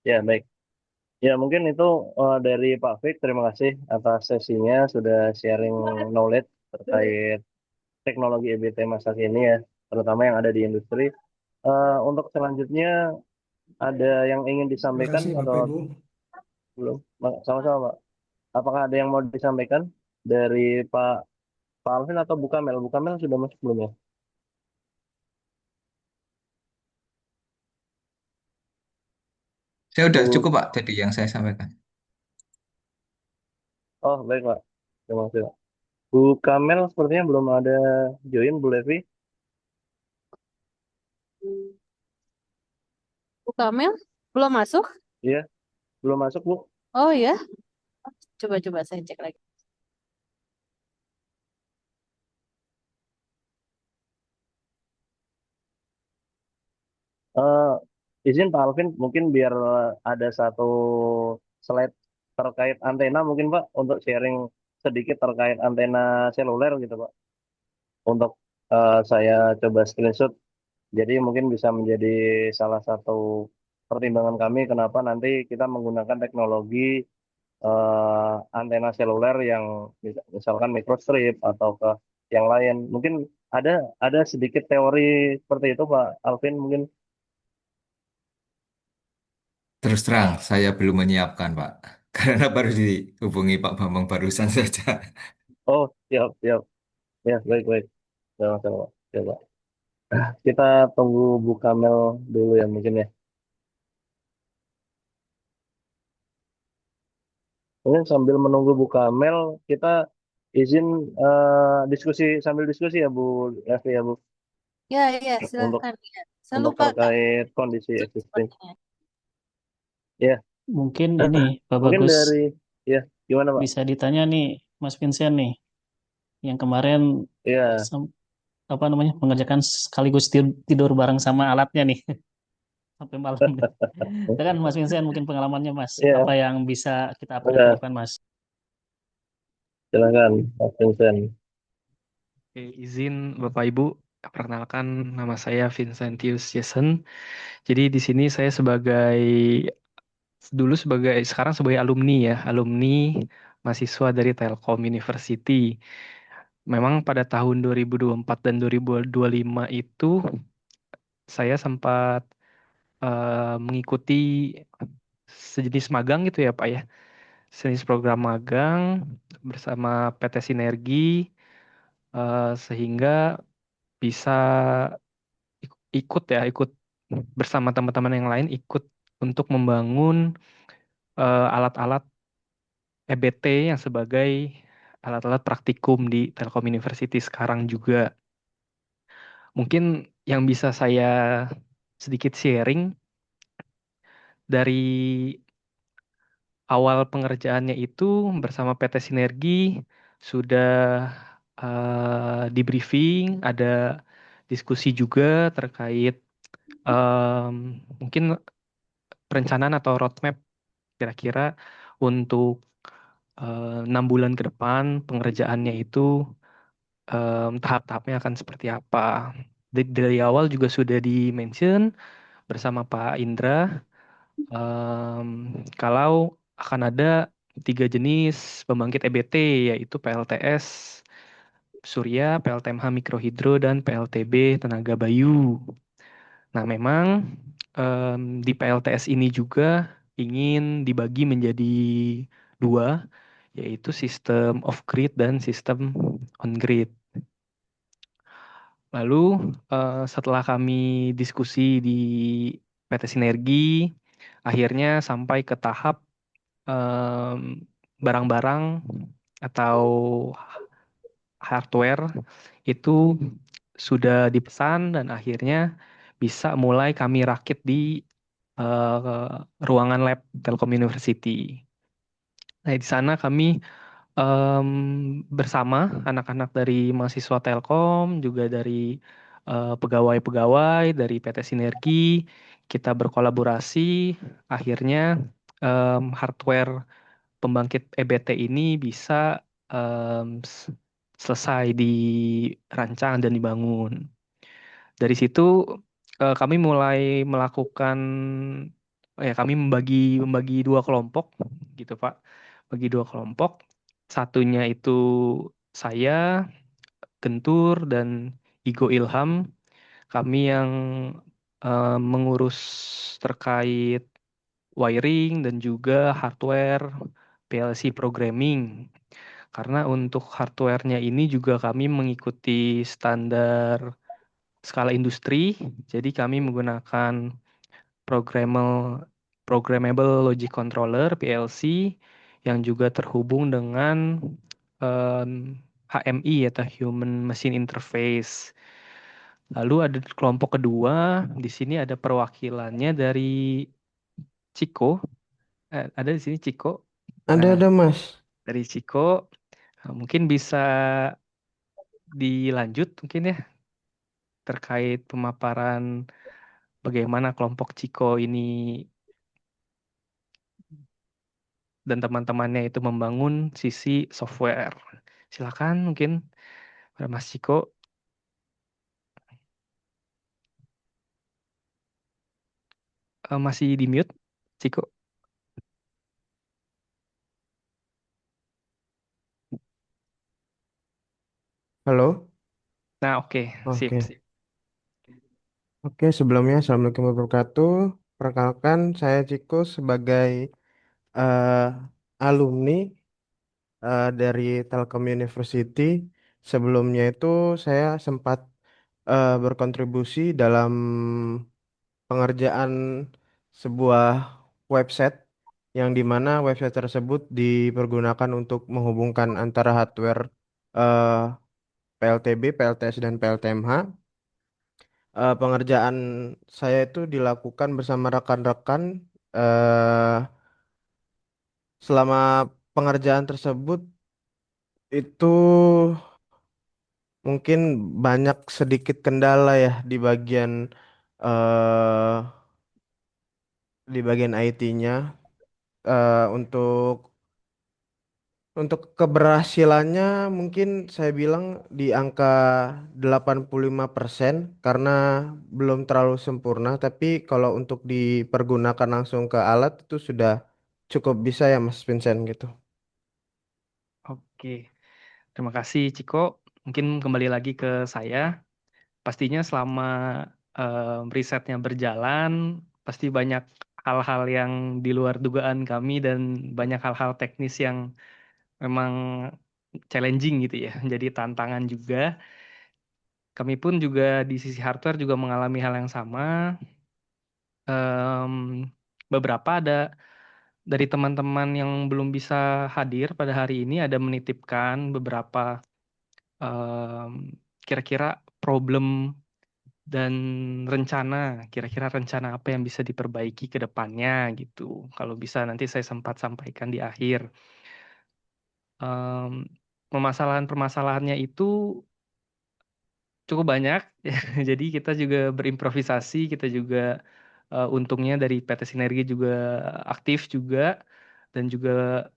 Ya, baik. Ya, mungkin itu dari Pak Fik. Terima kasih atas sesinya sudah sharing knowledge terkait teknologi EBT masa kini ya, terutama yang ada di industri. Untuk selanjutnya ada yang ingin Terima disampaikan kasih atau Bapak Ibu. belum? Sama-sama, Pak. Apakah ada yang mau disampaikan dari Pak Pak Alvin atau Bu Kamel? Bu Kamel sudah masuk belum ya? Saya udah Bu, cukup Pak tadi yang saya sampaikan. oh baik Pak. Terima kasih Pak. Bu Kamel sepertinya belum ada join, Bu Levi. Bu Kamil belum masuk? Iya, belum masuk Bu. Oh ya, coba-coba saya cek lagi. Eh, izin Pak Alvin, mungkin biar ada satu slide terkait antena mungkin Pak, untuk sharing sedikit terkait antena seluler gitu Pak. Untuk saya coba screenshot, jadi mungkin bisa menjadi salah satu pertimbangan kami kenapa nanti kita menggunakan teknologi antena seluler yang misalkan microstrip atau ke yang lain. Mungkin ada ada sedikit teori seperti itu Pak Alvin mungkin. Terus terang, saya belum menyiapkan Pak. Karena baru dihubungi Pak Bambang barusan saja. Oh, siap, siap. Ya, baik, baik. Ya, masalah, Pak. Ya, Pak. Kita tunggu Bu Kamel dulu ya mungkin ya. Mungkin sambil menunggu Bu Kamel, kita izin diskusi sambil diskusi ya Bu Levi ya Bu, Ya, ya, untuk silakan. Ya. Saya untuk lupa Kak. terkait kondisi existing. Sepertinya. Ya, Mungkin ini Pak mungkin Bagus dari ya gimana Pak? bisa ditanya nih Mas Vincent nih, yang kemarin Ya, sem- apa namanya mengerjakan sekaligus tidur bareng sama alatnya nih sampai malam nih. Itu kan Mas Vincent mungkin pengalamannya Mas, apa ya, yang bisa kita enggak, terapkan Mas? silakan Pak Vincent. Oke, izin Bapak Ibu, perkenalkan nama saya Vincentius Jason. Jadi di sini saya sekarang sebagai alumni ya, alumni mahasiswa dari Telkom University. Memang pada tahun 2024 dan 2025 itu saya sempat mengikuti sejenis magang gitu ya Pak ya, sejenis program magang bersama PT Sinergi, sehingga bisa ikut bersama teman-teman yang lain ikut untuk membangun alat-alat EBT yang sebagai alat-alat praktikum di Telkom University sekarang juga. Mungkin yang bisa saya sedikit sharing dari awal pengerjaannya itu bersama PT Sinergi sudah di briefing, ada diskusi juga terkait mungkin perencanaan atau roadmap kira-kira untuk 6 bulan ke depan pengerjaannya itu tahap-tahapnya akan seperti apa. Dari awal juga sudah di-mention bersama Pak Indra em, kalau akan ada 3 jenis pembangkit EBT yaitu PLTS Surya, PLTMH Mikrohidro, dan PLTB Tenaga Bayu. Nah, memang di PLTS ini juga ingin dibagi menjadi dua, yaitu sistem off-grid dan sistem on-grid. Lalu setelah kami diskusi di PT Sinergi, akhirnya sampai ke tahap em, barang-barang atau hardware itu sudah dipesan dan akhirnya bisa mulai kami rakit di ruangan lab Telkom University. Nah, di sana kami em, bersama anak-anak dari mahasiswa Telkom, juga dari pegawai-pegawai dari PT Sinergi, kita berkolaborasi, akhirnya hardware pembangkit EBT ini bisa selesai dirancang dan dibangun. Dari situ kami mulai melakukan kami membagi dua kelompok gitu Pak. Bagi dua kelompok. Satunya itu saya, Gentur dan Igo Ilham. Kami yang mengurus terkait wiring dan juga hardware PLC programming. Karena untuk hardware-nya ini juga kami mengikuti standar skala industri, jadi kami menggunakan programmable programmable logic controller PLC yang juga terhubung dengan HMI atau Human Machine Interface. Lalu ada kelompok kedua, di sini ada perwakilannya dari Ciko. Ada di sini Ciko. Nah, Ada Mas. dari Ciko mungkin bisa dilanjut mungkin ya terkait pemaparan bagaimana kelompok Ciko ini dan teman-temannya itu membangun sisi software. Silakan mungkin Mas Ciko. Masih di mute, Ciko. Halo? Nah, oke, sip, Oke. sip. Oke, sebelumnya Assalamualaikum warahmatullahi wabarakatuh. Perkenalkan, saya Ciko sebagai eh, alumni dari Telkom University. Sebelumnya itu saya sempat berkontribusi dalam pengerjaan sebuah website yang dimana website tersebut dipergunakan untuk menghubungkan antara hardware eh, PLTB, PLTS, dan PLTMH. Pengerjaan saya itu dilakukan bersama rekan-rekan. eh Selama pengerjaan tersebut itu mungkin banyak sedikit kendala ya eh di bagian IT-nya. Untuk keberhasilannya mungkin saya bilang di angka 85% karena belum terlalu sempurna, tapi kalau untuk dipergunakan langsung ke alat itu sudah cukup bisa ya Mas Vincent gitu. Oke, terima kasih Ciko. Mungkin kembali lagi ke saya. Pastinya selama risetnya berjalan, pasti banyak hal-hal yang di luar dugaan kami dan banyak hal-hal teknis yang memang challenging gitu ya. Jadi tantangan juga. Kami pun juga di sisi hardware juga mengalami hal yang sama. Em, Beberapa ada dari teman-teman yang belum bisa hadir pada hari ini ada menitipkan beberapa em, kira-kira problem dan kira-kira rencana apa yang bisa diperbaiki ke depannya gitu. Kalau bisa nanti saya sempat sampaikan di akhir. Em, Permasalahan-permasalahannya itu cukup banyak. Jadi kita juga berimprovisasi, kita juga untungnya dari PT Sinergi juga aktif juga dan juga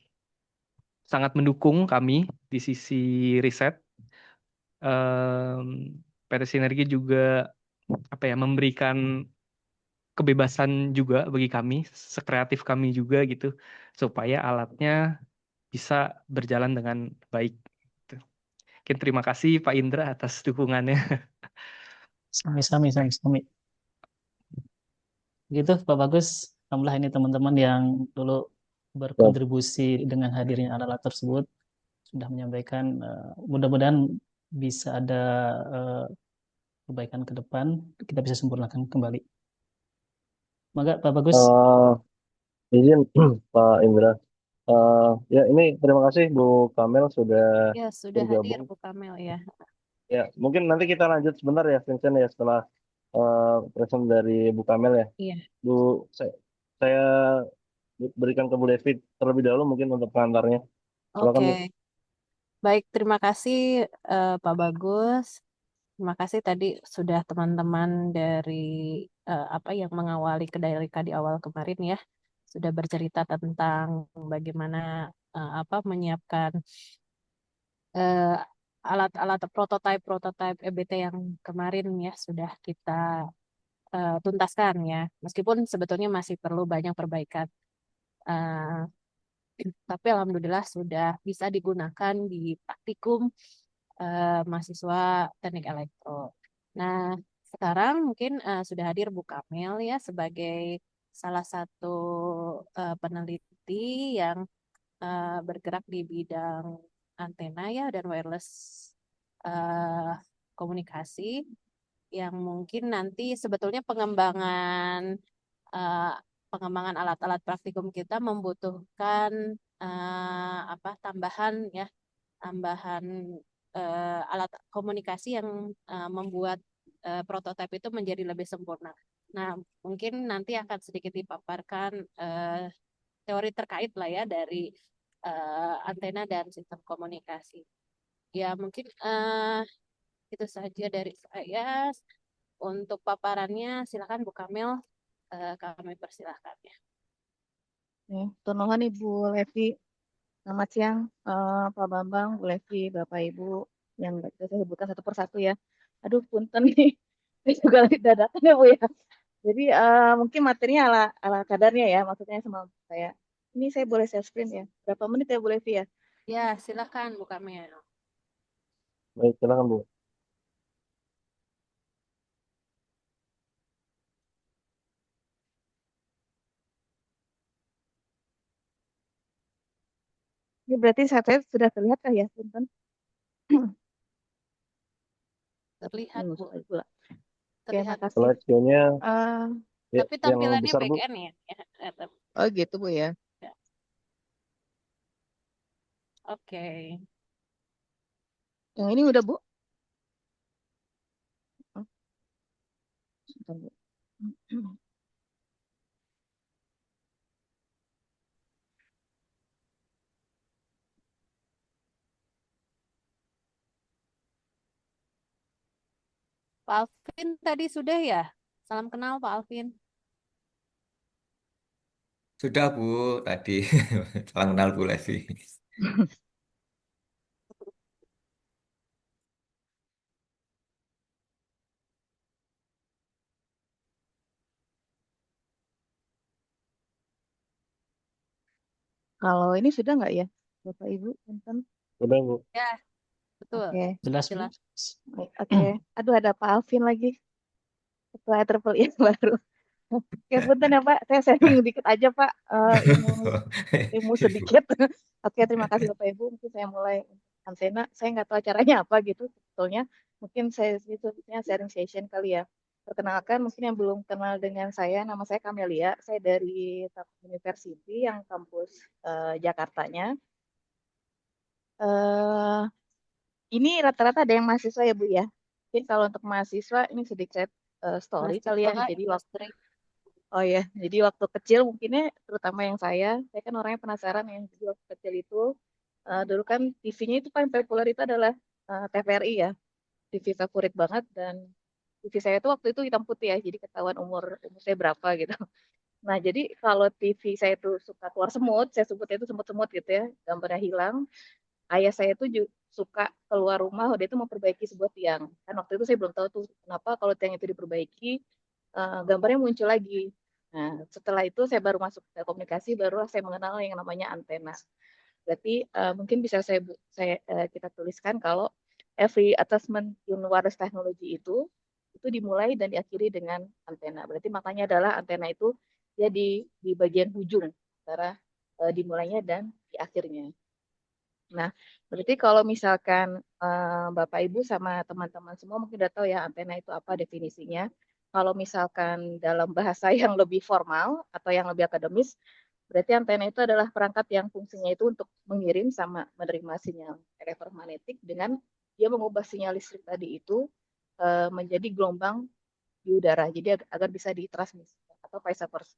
sangat mendukung kami di sisi riset. PT Sinergi juga memberikan kebebasan juga bagi kami, sekreatif kami juga gitu, supaya alatnya bisa berjalan dengan baik. Gitu. Mungkin terima kasih Pak Indra atas dukungannya. Sami-sami, sami-sami. Gitu, Pak Bagus. Alhamdulillah ini teman-teman yang dulu berkontribusi dengan hadirnya alat-alat tersebut sudah menyampaikan. Mudah-mudahan bisa ada perbaikan ke depan, kita bisa sempurnakan kembali. Maka Pak Bagus. Izin Pak Indra. Ya ini terima kasih Bu Kamel sudah Ya, sudah hadir bergabung. Bu Kamel ya. Ya, mungkin nanti kita lanjut sebentar ya, Vincent ya, setelah present dari Bu Kamel ya. Iya. Bu, saya berikan ke Bu Devi terlebih dahulu mungkin untuk pengantarnya. Silakan, Bu. Oke. Baik, terima kasih Pak Bagus. Terima kasih tadi sudah teman-teman dari apa yang mengawali Kedai-Rika di awal kemarin ya, sudah bercerita tentang bagaimana apa menyiapkan eh, alat-alat prototipe EBT yang kemarin ya sudah kita tuntaskan ya. Meskipun sebetulnya masih perlu banyak perbaikan. Eh, tapi alhamdulillah sudah bisa digunakan di praktikum mahasiswa teknik elektro. Nah, sekarang mungkin sudah hadir Bu Kamel ya sebagai salah satu peneliti yang bergerak di bidang antena ya dan wireless eh, komunikasi yang mungkin nanti sebetulnya eh, pengembangan alat-alat praktikum kita membutuhkan apa tambahan alat komunikasi yang membuat prototipe itu menjadi lebih sempurna. Nah, mungkin nanti akan sedikit dipaparkan teori terkait lah ya dari antena dan sistem komunikasi. Ya, mungkin itu saja dari saya. Untuk paparannya, silakan Bu Kamil, kami persilahkan ya. Nuhun Ibu Levi. Selamat siang, Pak Bambang, Bu Levi, Bapak Ibu yang nggak bisa saya sebutkan satu persatu ya. Aduh, punten nih, saya juga lagi dadakan ya Bu ya. Jadi mungkin materinya ala kadarnya ya, maksudnya sama saya. Ini saya boleh share screen ya. Berapa menit ya Bu Levi ya? Ya, silakan Bu Kamil. Baik, silakan Bu. Ini berarti saya sudah terlihat kah ya, punten? Terlihat Bu, Oke, terlihat. makasih. Slide-nya Eh, Tapi yang tampilannya besar Bu. back end ya. oh gitu Bu ya. Oke. Yang ini udah Bu? Oh, sebentar, Bu. Pak Alvin tadi sudah ya? Salam kenal Pak Alvin. Sudah Bu, tadi salam kenal Bu Levi. Kalau ini sudah nggak ya, Bapak Ibu, punten? Udah Bu. Ya, betul. Oke. Jelas, Bu. Jelas. Oke. Aduh, ada Pak Alvin lagi. Ketua Triple I yang baru. Oke, punten ya Pak. Saya sharing dikit aja Pak. Ilmu sedikit. Oke, terima kasih Bapak Ibu. Mungkin saya mulai antena. Saya nggak tahu caranya apa gitu sebetulnya. Mungkin saya sebetulnya sharing session kali ya. Perkenalkan, mungkin yang belum kenal dengan saya, nama saya Camelia. Saya dari Takut University yang kampus Jakartanya. Eh, ini rata-rata ada yang mahasiswa ya Bu ya. Mungkin kalau untuk mahasiswa ini sedikit story kali ya. Jadi waktu Oh ya, jadi waktu kecil mungkinnya terutama yang saya kan orangnya penasaran ya. Jadi waktu kecil itu dulu kan TV-nya itu paling populer itu adalah TVRI ya, TV favorit banget dan TV saya itu waktu itu hitam putih ya, jadi ketahuan umur saya berapa gitu. Nah jadi kalau TV saya itu suka keluar semut, saya sebutnya itu semut-semut gitu ya, gambarnya hilang. Ayah saya tuh suka keluar rumah, dia tuh mau perbaiki sebuah tiang. Kan waktu itu saya belum tahu tuh kenapa kalau tiang itu diperbaiki, gambarnya muncul lagi. Nah, setelah itu saya baru masuk ke komunikasi, barulah saya mengenal yang namanya antena. Berarti mungkin bisa kita tuliskan kalau every attachment in wireless technology itu dimulai dan diakhiri dengan antena. Berarti makanya adalah antena itu dia di bagian ujung antara dimulainya dan di akhirnya. Nah, berarti kalau misalkan Bapak Ibu sama teman-teman semua mungkin udah tahu ya antena itu apa definisinya. Kalau misalkan dalam bahasa yang lebih formal atau yang lebih akademis, berarti antena itu adalah perangkat yang fungsinya itu untuk mengirim sama menerima sinyal elektromagnetik dengan dia mengubah sinyal listrik tadi itu menjadi gelombang di udara. Jadi agar bisa ditransmisi atau vice versa.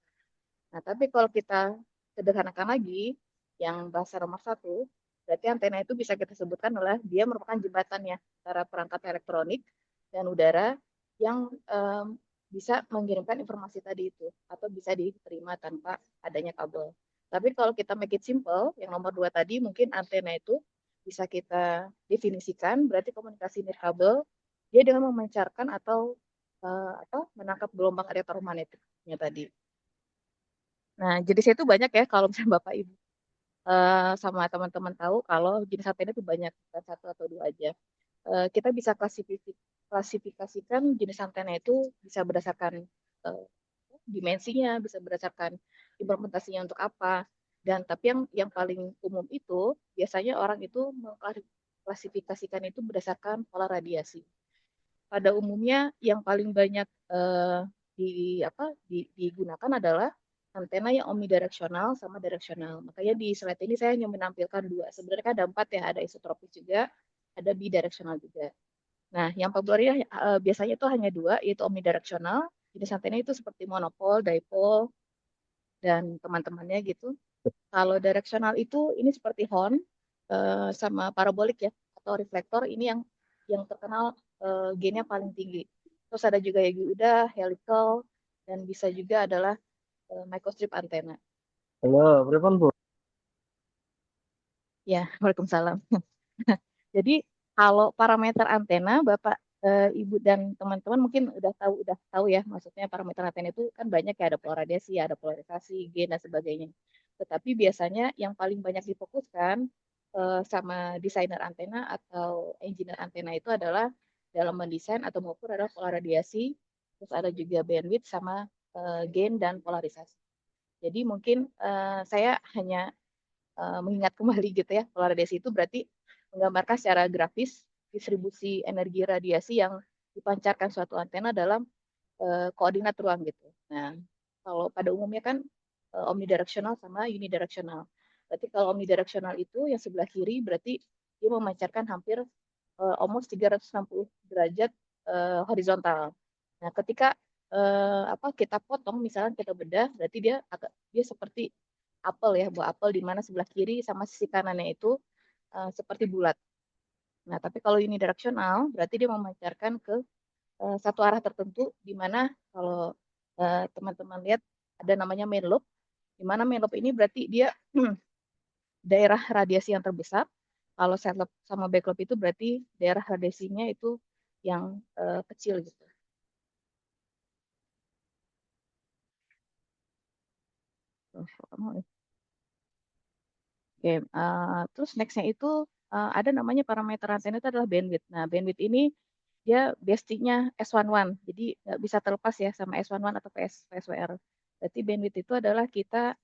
Nah, tapi kalau kita sederhanakan lagi, yang bahasa nomor satu, berarti antena itu bisa kita sebutkan adalah dia merupakan jembatannya antara perangkat elektronik dan udara yang bisa mengirimkan informasi tadi itu atau bisa diterima tanpa adanya kabel. Tapi kalau kita make it simple, yang nomor 2 tadi mungkin antena itu bisa kita definisikan, berarti komunikasi nirkabel dia dengan memancarkan atau menangkap gelombang elektromagnetiknya tadi. Nah, jenisnya itu banyak ya kalau misalnya Bapak Ibu sama teman-teman tahu kalau jenis antena itu banyak, bukan satu atau dua aja. Kita bisa klasifikasikan jenis antena itu bisa berdasarkan dimensinya, bisa berdasarkan implementasinya untuk apa. Dan tapi yang paling umum itu biasanya orang itu mengklasifikasikan itu berdasarkan pola radiasi. Pada umumnya yang paling banyak digunakan adalah antena yang omnidireksional sama direksional. Makanya di slide ini saya hanya menampilkan 2. Sebenarnya kan ada 4 ya, ada isotropis juga, ada bidireksional juga. Nah, yang populer biasanya itu hanya 2, yaitu omnidireksional. Jenis antena itu seperti monopol, dipole, dan teman-temannya gitu. Kalau direksional itu ini seperti horn sama parabolik ya, atau reflektor ini yang terkenal gainnya paling tinggi. Terus ada juga yang udah helical, dan bisa juga adalah microstrip antena. Halo, berapa Bu? Ya, waalaikumsalam. Jadi kalau parameter antena, Bapak, Ibu dan teman-teman mungkin udah tahu ya, maksudnya parameter antena itu kan banyak ya, ada pola radiasi, ada polarisasi, gain dan sebagainya. Tetapi biasanya yang paling banyak difokuskan sama desainer antena atau engineer antena itu adalah dalam mendesain atau mengukur adalah pola radiasi, terus ada juga bandwidth sama gain dan polarisasi. Jadi mungkin saya hanya mengingat kembali gitu ya, pola radiasi itu berarti menggambarkan secara grafis distribusi energi radiasi yang dipancarkan suatu antena dalam koordinat ruang gitu. Nah, kalau pada umumnya kan omnidireksional sama unidireksional. Berarti kalau omnidireksional itu yang sebelah kiri berarti dia memancarkan hampir almost 360 derajat horizontal. Nah, ketika kita potong, misalnya kita bedah, berarti dia seperti apel ya, buah apel di mana sebelah kiri sama sisi kanannya itu seperti bulat. Nah, tapi kalau unidireksional berarti dia memancarkan ke satu arah tertentu, di mana kalau teman-teman lihat ada namanya main lobe, di mana main lobe ini berarti dia daerah radiasi yang terbesar. Kalau side lobe sama back lobe itu berarti daerah radiasinya itu yang kecil gitu. Oke, terus nextnya itu ada namanya parameter antena itu adalah bandwidth. Nah, bandwidth ini dia bestinya S11, jadi nggak bisa terlepas ya sama S11 atau PSWR. Berarti bandwidth itu adalah kita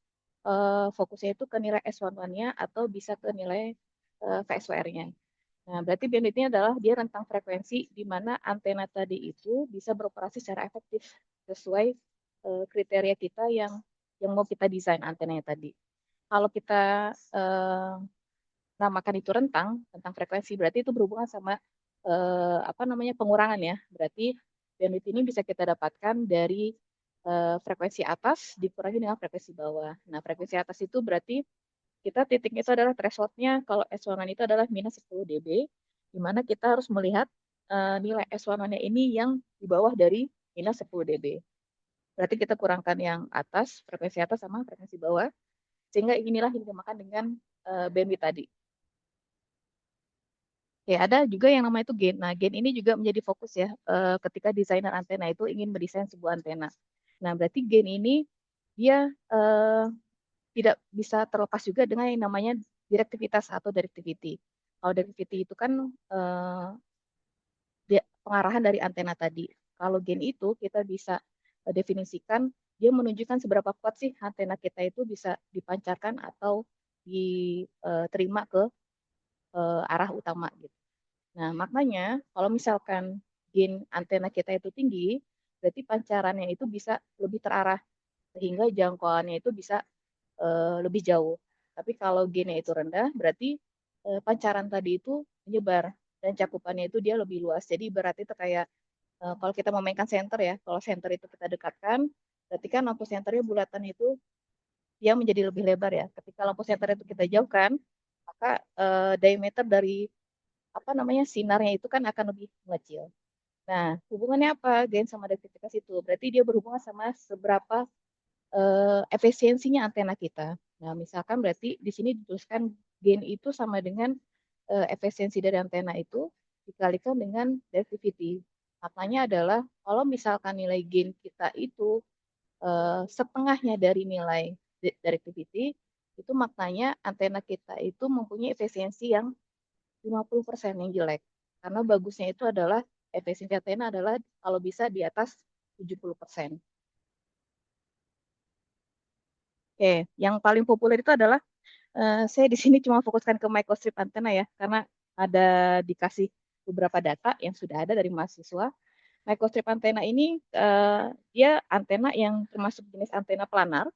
fokusnya itu ke nilai S11-nya atau bisa ke nilai VSWR-nya. Nah, berarti bandwidth-nya adalah dia rentang frekuensi di mana antena tadi itu bisa beroperasi secara efektif sesuai kriteria kita yang mau kita desain antenanya tadi. Kalau kita namakan itu rentang frekuensi, berarti itu berhubungan sama pengurangan ya. Berarti bandwidth ini bisa kita dapatkan dari frekuensi atas dikurangi dengan frekuensi bawah. Nah, frekuensi atas itu berarti kita titiknya itu adalah threshold-nya kalau S1 itu adalah minus 10 dB, di mana kita harus melihat nilai S1-nya ini yang di bawah dari minus 10 dB. Berarti kita kurangkan yang atas, frekuensi atas sama frekuensi bawah, sehingga inilah yang dinamakan dengan bandwidth tadi. Ya, ada juga yang namanya itu gain. Nah, gain ini juga menjadi fokus ya ketika desainer antena itu ingin mendesain sebuah antena. Nah, berarti gain ini dia tidak bisa terlepas juga dengan yang namanya direktivitas atau directivity. Kalau directivity itu kan pengarahan dari antena tadi. Kalau gain itu kita bisa definisikan dia menunjukkan seberapa kuat sih antena kita itu bisa dipancarkan atau diterima ke arah utama gitu. Nah, maknanya kalau misalkan gain antena kita itu tinggi, berarti pancarannya itu bisa lebih terarah sehingga jangkauannya itu bisa lebih jauh. Tapi kalau gainnya itu rendah, berarti pancaran tadi itu menyebar dan cakupannya itu dia lebih luas. Jadi berarti itu kayak kalau kita memainkan senter ya, kalau senter itu kita dekatkan, berarti kan lampu senternya bulatan itu dia menjadi lebih lebar ya. Ketika lampu senter itu kita jauhkan, maka diameter dari sinarnya itu kan akan lebih mengecil. Nah, hubungannya apa gain sama direktivitas itu? Berarti dia berhubungan sama seberapa efisiensinya antena kita. Nah, misalkan berarti di sini dituliskan gain itu sama dengan efisiensi dari antena itu dikalikan dengan directivity. Maknanya adalah kalau misalkan nilai gain kita itu setengahnya dari nilai directivity, itu maknanya antena kita itu mempunyai efisiensi yang 50% yang jelek. Karena bagusnya itu adalah efisiensi antena adalah kalau bisa di atas 70%. Oke, yang paling populer itu adalah saya di sini cuma fokuskan ke microstrip antena ya, karena ada dikasih beberapa data yang sudah ada dari mahasiswa. Microstrip antena ini dia antena yang termasuk jenis antena planar,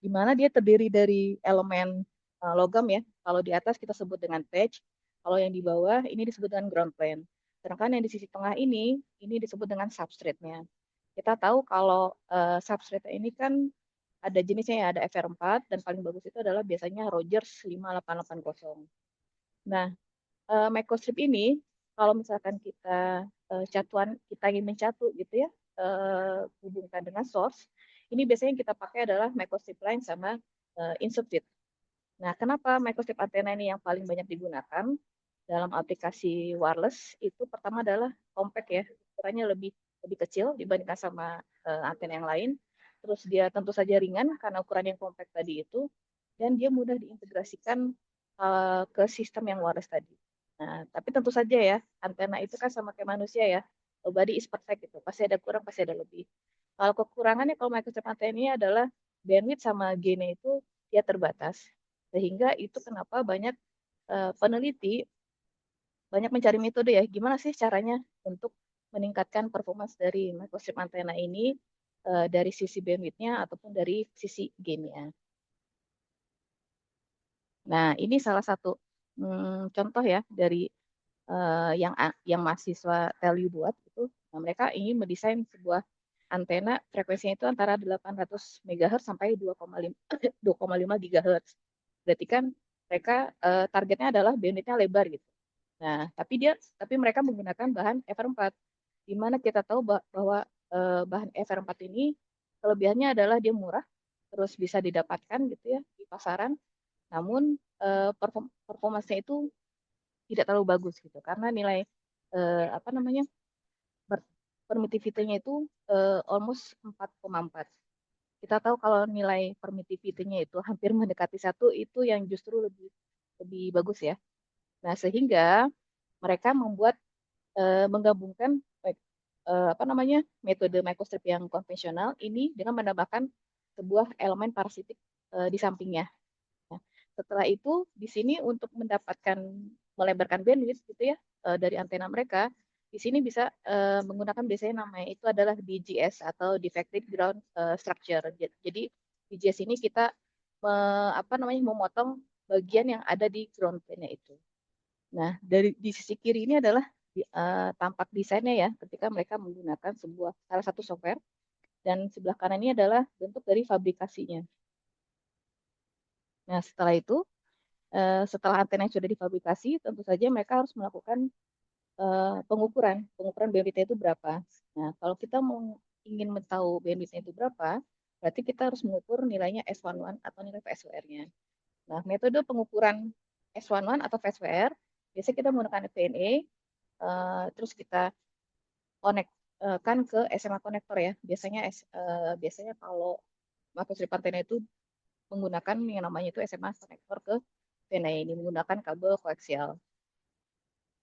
di mana dia terdiri dari elemen logam ya. Kalau di atas kita sebut dengan patch, kalau yang di bawah ini disebut dengan ground plane. Sedangkan yang di sisi tengah ini disebut dengan substrate-nya. Kita tahu kalau substrate ini kan ada jenisnya ya, ada FR4 dan paling bagus itu adalah biasanya Rogers 5880. Nah, microstrip ini kalau misalkan kita kita ingin mencatu gitu ya, hubungkan dengan source, ini biasanya yang kita pakai adalah microstrip line sama insert fit. Nah, kenapa microstrip antena ini yang paling banyak digunakan dalam aplikasi wireless? Itu pertama adalah compact ya, ukurannya lebih kecil dibandingkan sama antena yang lain. Terus dia tentu saja ringan karena ukuran yang compact tadi itu, dan dia mudah diintegrasikan ke sistem yang wireless tadi. Nah, tapi tentu saja ya, antena itu kan sama kayak manusia ya, nobody is perfect gitu, pasti ada kurang, pasti ada lebih. Kalau kekurangannya kalau microstrip antena ini adalah bandwidth sama gain-nya itu dia terbatas. Sehingga itu kenapa banyak peneliti banyak mencari metode ya, gimana sih caranya untuk meningkatkan performance dari microstrip antena ini dari sisi bandwidth-nya ataupun dari sisi gain-nya. Nah, ini salah satu contoh ya dari yang mahasiswa TELU buat itu. Nah, mereka ingin mendesain sebuah antena frekuensinya itu antara 800 MHz sampai 2,5 GHz. Berarti kan mereka targetnya adalah bandwidth-nya lebar gitu. Nah, tapi mereka menggunakan bahan FR4, di mana kita tahu bahwa bahan FR4 ini kelebihannya adalah dia murah, terus bisa didapatkan gitu ya di pasaran, namun performanya itu tidak terlalu bagus gitu, karena nilai apa namanya permittivity-nya itu almost 4,4. Kita tahu kalau nilai permittivity-nya itu hampir mendekati 1, itu yang justru lebih bagus ya. Nah, sehingga mereka menggabungkan apa namanya metode microstrip yang konvensional ini dengan menambahkan sebuah elemen parasitik di sampingnya. Nah, setelah itu di sini untuk melebarkan bandwidth gitu ya dari antena mereka, di sini bisa menggunakan biasanya namanya itu adalah DGS atau Defective Ground Structure. Jadi DGS ini kita memotong bagian yang ada di ground plane-nya itu. Nah, di sisi kiri ini adalah tampak desainnya ya, ketika mereka menggunakan salah satu software, dan sebelah kanan ini adalah bentuk dari fabrikasinya. Nah, setelah itu, setelah antena yang sudah difabrikasi, tentu saja mereka harus melakukan pengukuran bandwidth-nya itu berapa. Nah, kalau kita ingin tahu bandwidth-nya itu berapa, berarti kita harus mengukur nilainya S11 atau nilai VSWR-nya. Nah, metode pengukuran S11 atau VSWR, biasanya kita menggunakan VNA, terus kita connect-kan ke SMA konektor ya. Biasanya kalau microstrip antena itu menggunakan yang namanya itu SMA konektor ke VNA ini menggunakan kabel koaksial.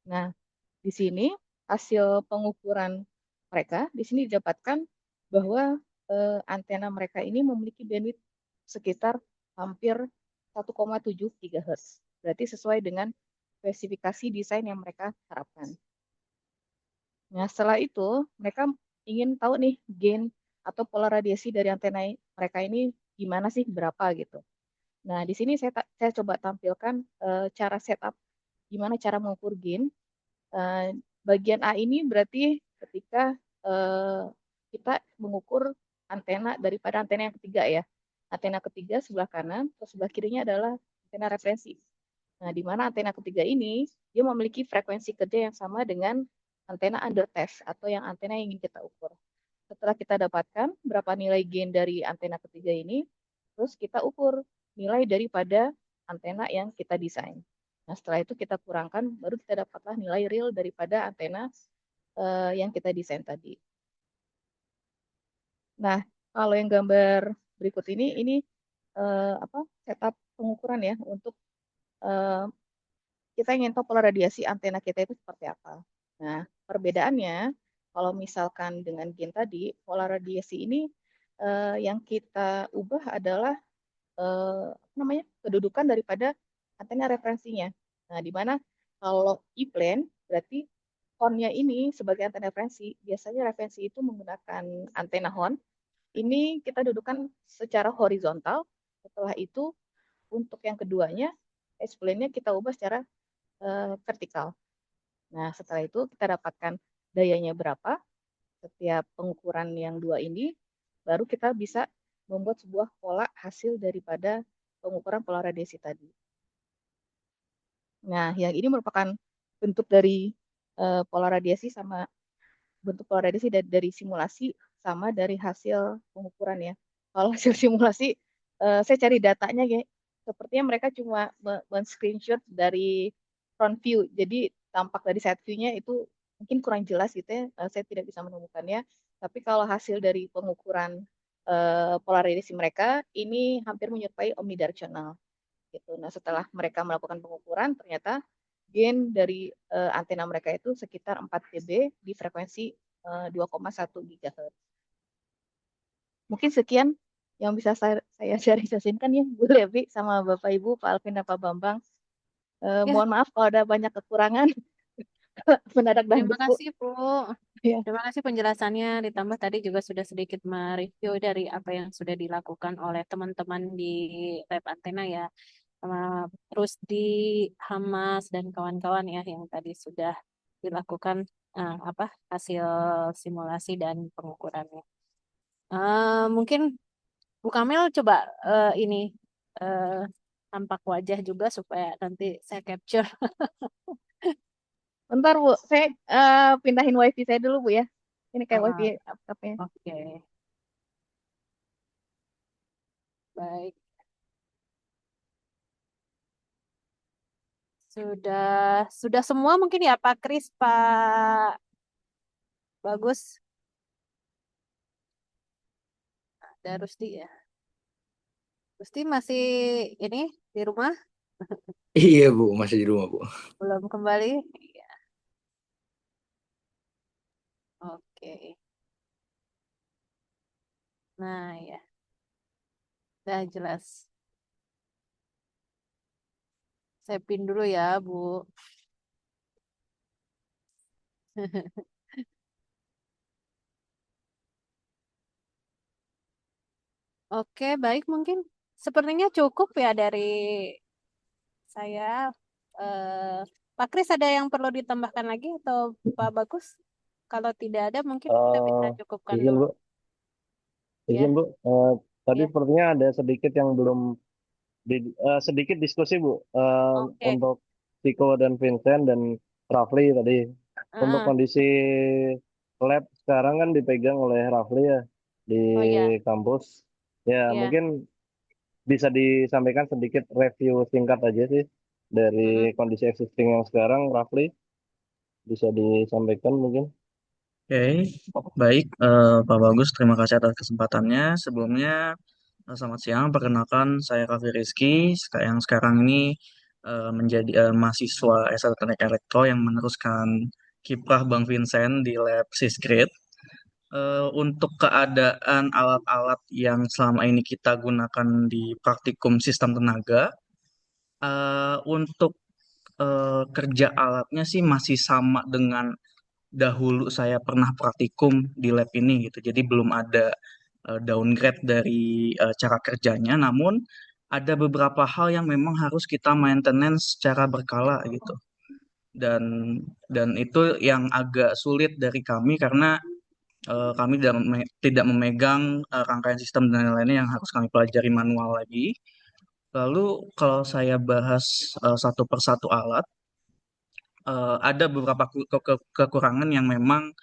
Nah, di sini hasil pengukuran mereka di sini didapatkan bahwa antena mereka ini memiliki bandwidth sekitar hampir 1,7 GHz. Berarti sesuai dengan spesifikasi desain yang mereka harapkan. Nah, setelah itu mereka ingin tahu nih gain atau pola radiasi dari antena mereka ini gimana sih, berapa gitu. Nah, di sini saya coba tampilkan cara setup gimana cara mengukur gain. Bagian A ini berarti ketika kita mengukur antena daripada antena yang ketiga ya. Antena ketiga sebelah kanan, terus sebelah kirinya adalah antena referensi. Nah, di mana antena ketiga ini dia memiliki frekuensi kerja yang sama dengan antena under test atau yang antena yang ingin kita ukur. Setelah kita dapatkan berapa nilai gain dari antena ketiga ini, terus kita ukur nilai daripada antena yang kita desain. Nah, setelah itu kita kurangkan, baru kita dapatlah nilai real daripada antena yang kita desain tadi. Nah, kalau yang gambar berikut ini setup pengukuran ya untuk kita ingin tahu pola radiasi antena kita itu seperti apa. Nah, perbedaannya kalau misalkan dengan gain tadi, pola radiasi ini yang kita ubah adalah kedudukan daripada antena referensinya. Nah, di mana kalau E-plane berarti horn-nya ini sebagai antena referensi, biasanya referensi itu menggunakan antena horn. Ini kita dudukan secara horizontal. Setelah itu untuk yang keduanya, S-plane-nya kita ubah secara vertikal. Nah, setelah itu kita dapatkan dayanya berapa setiap pengukuran yang dua ini, baru kita bisa membuat sebuah pola hasil daripada pengukuran pola radiasi tadi. Nah, yang ini merupakan bentuk dari pola radiasi sama bentuk pola radiasi dari simulasi sama dari hasil pengukuran ya. Kalau hasil simulasi, saya cari datanya ya. Sepertinya mereka cuma men-screenshot dari front view. Jadi tampak dari side view-nya itu mungkin kurang jelas gitu ya. Saya tidak bisa menemukannya. Tapi kalau hasil dari pengukuran pola radiasi mereka, ini hampir menyerupai omnidirectional. Gitu. Nah, setelah mereka melakukan pengukuran, ternyata gain dari antena mereka itu sekitar 4 dB di frekuensi 2,1 GHz. Mungkin sekian yang bisa saya sharing-sharingkan ya, Bu Levi sama Bapak Ibu, Pak Alvin dan Pak Bambang. Mohon maaf kalau ada banyak kekurangan. Mendadak dan Terima beku. kasih, Bu. Ya. Terima kasih penjelasannya. Ditambah tadi juga sudah sedikit mereview dari apa yang sudah dilakukan oleh teman-teman di lab antena ya. Terus di Hamas dan kawan-kawan ya yang tadi sudah dilakukan hasil simulasi dan pengukurannya. Mungkin Bu Kamil coba ini tampak wajah juga supaya nanti saya capture. Bentar Bu, saya pindahin wifi saya dulu Bu ya. Ini kayak wifi laptopnya. Oke. Baik. Sudah semua mungkin ya Pak Kris, Pak Bagus. Ada Rusdi ya. Rusdi masih ini di rumah? Iya Bu, masih di rumah Bu. Belum kembali? Iya. Oke. Nah ya. Udah jelas. Saya pin dulu ya Bu. Oke, baik mungkin sepertinya cukup ya dari saya. Pak Kris ada yang perlu ditambahkan lagi atau Pak Bagus? Kalau tidak ada mungkin kita bisa cukupkan izin dulu. Bu, izin Bu. Tadi Ya. sepertinya ada sedikit yang belum sedikit diskusi Bu Oke. untuk Chico dan Vincent dan Rafli tadi. Untuk kondisi lab sekarang kan dipegang oleh Rafli ya di Oh ya. kampus. Ya, Ya. mungkin bisa disampaikan sedikit review singkat aja sih dari kondisi existing yang sekarang, Rafli. Bisa disampaikan mungkin. Oke, baik Pak Bagus, terima kasih atas kesempatannya. Sebelumnya, selamat siang, perkenalkan saya Raffi Rizky, yang sekarang ini menjadi mahasiswa S1 Teknik Elektro yang meneruskan kiprah Bang Vincent di lab Sysgrid. Untuk keadaan alat-alat yang selama ini kita gunakan di praktikum sistem tenaga, untuk kerja alatnya sih masih sama dengan dahulu saya pernah praktikum di lab ini gitu. Jadi belum ada downgrade dari cara kerjanya, namun ada beberapa hal yang memang harus kita maintenance secara berkala gitu. Dan itu yang agak sulit dari kami karena kami tidak memegang rangkaian sistem dan lain-lainnya yang harus kami pelajari manual lagi. Lalu kalau saya bahas satu persatu alat, ada beberapa kekurangan yang memang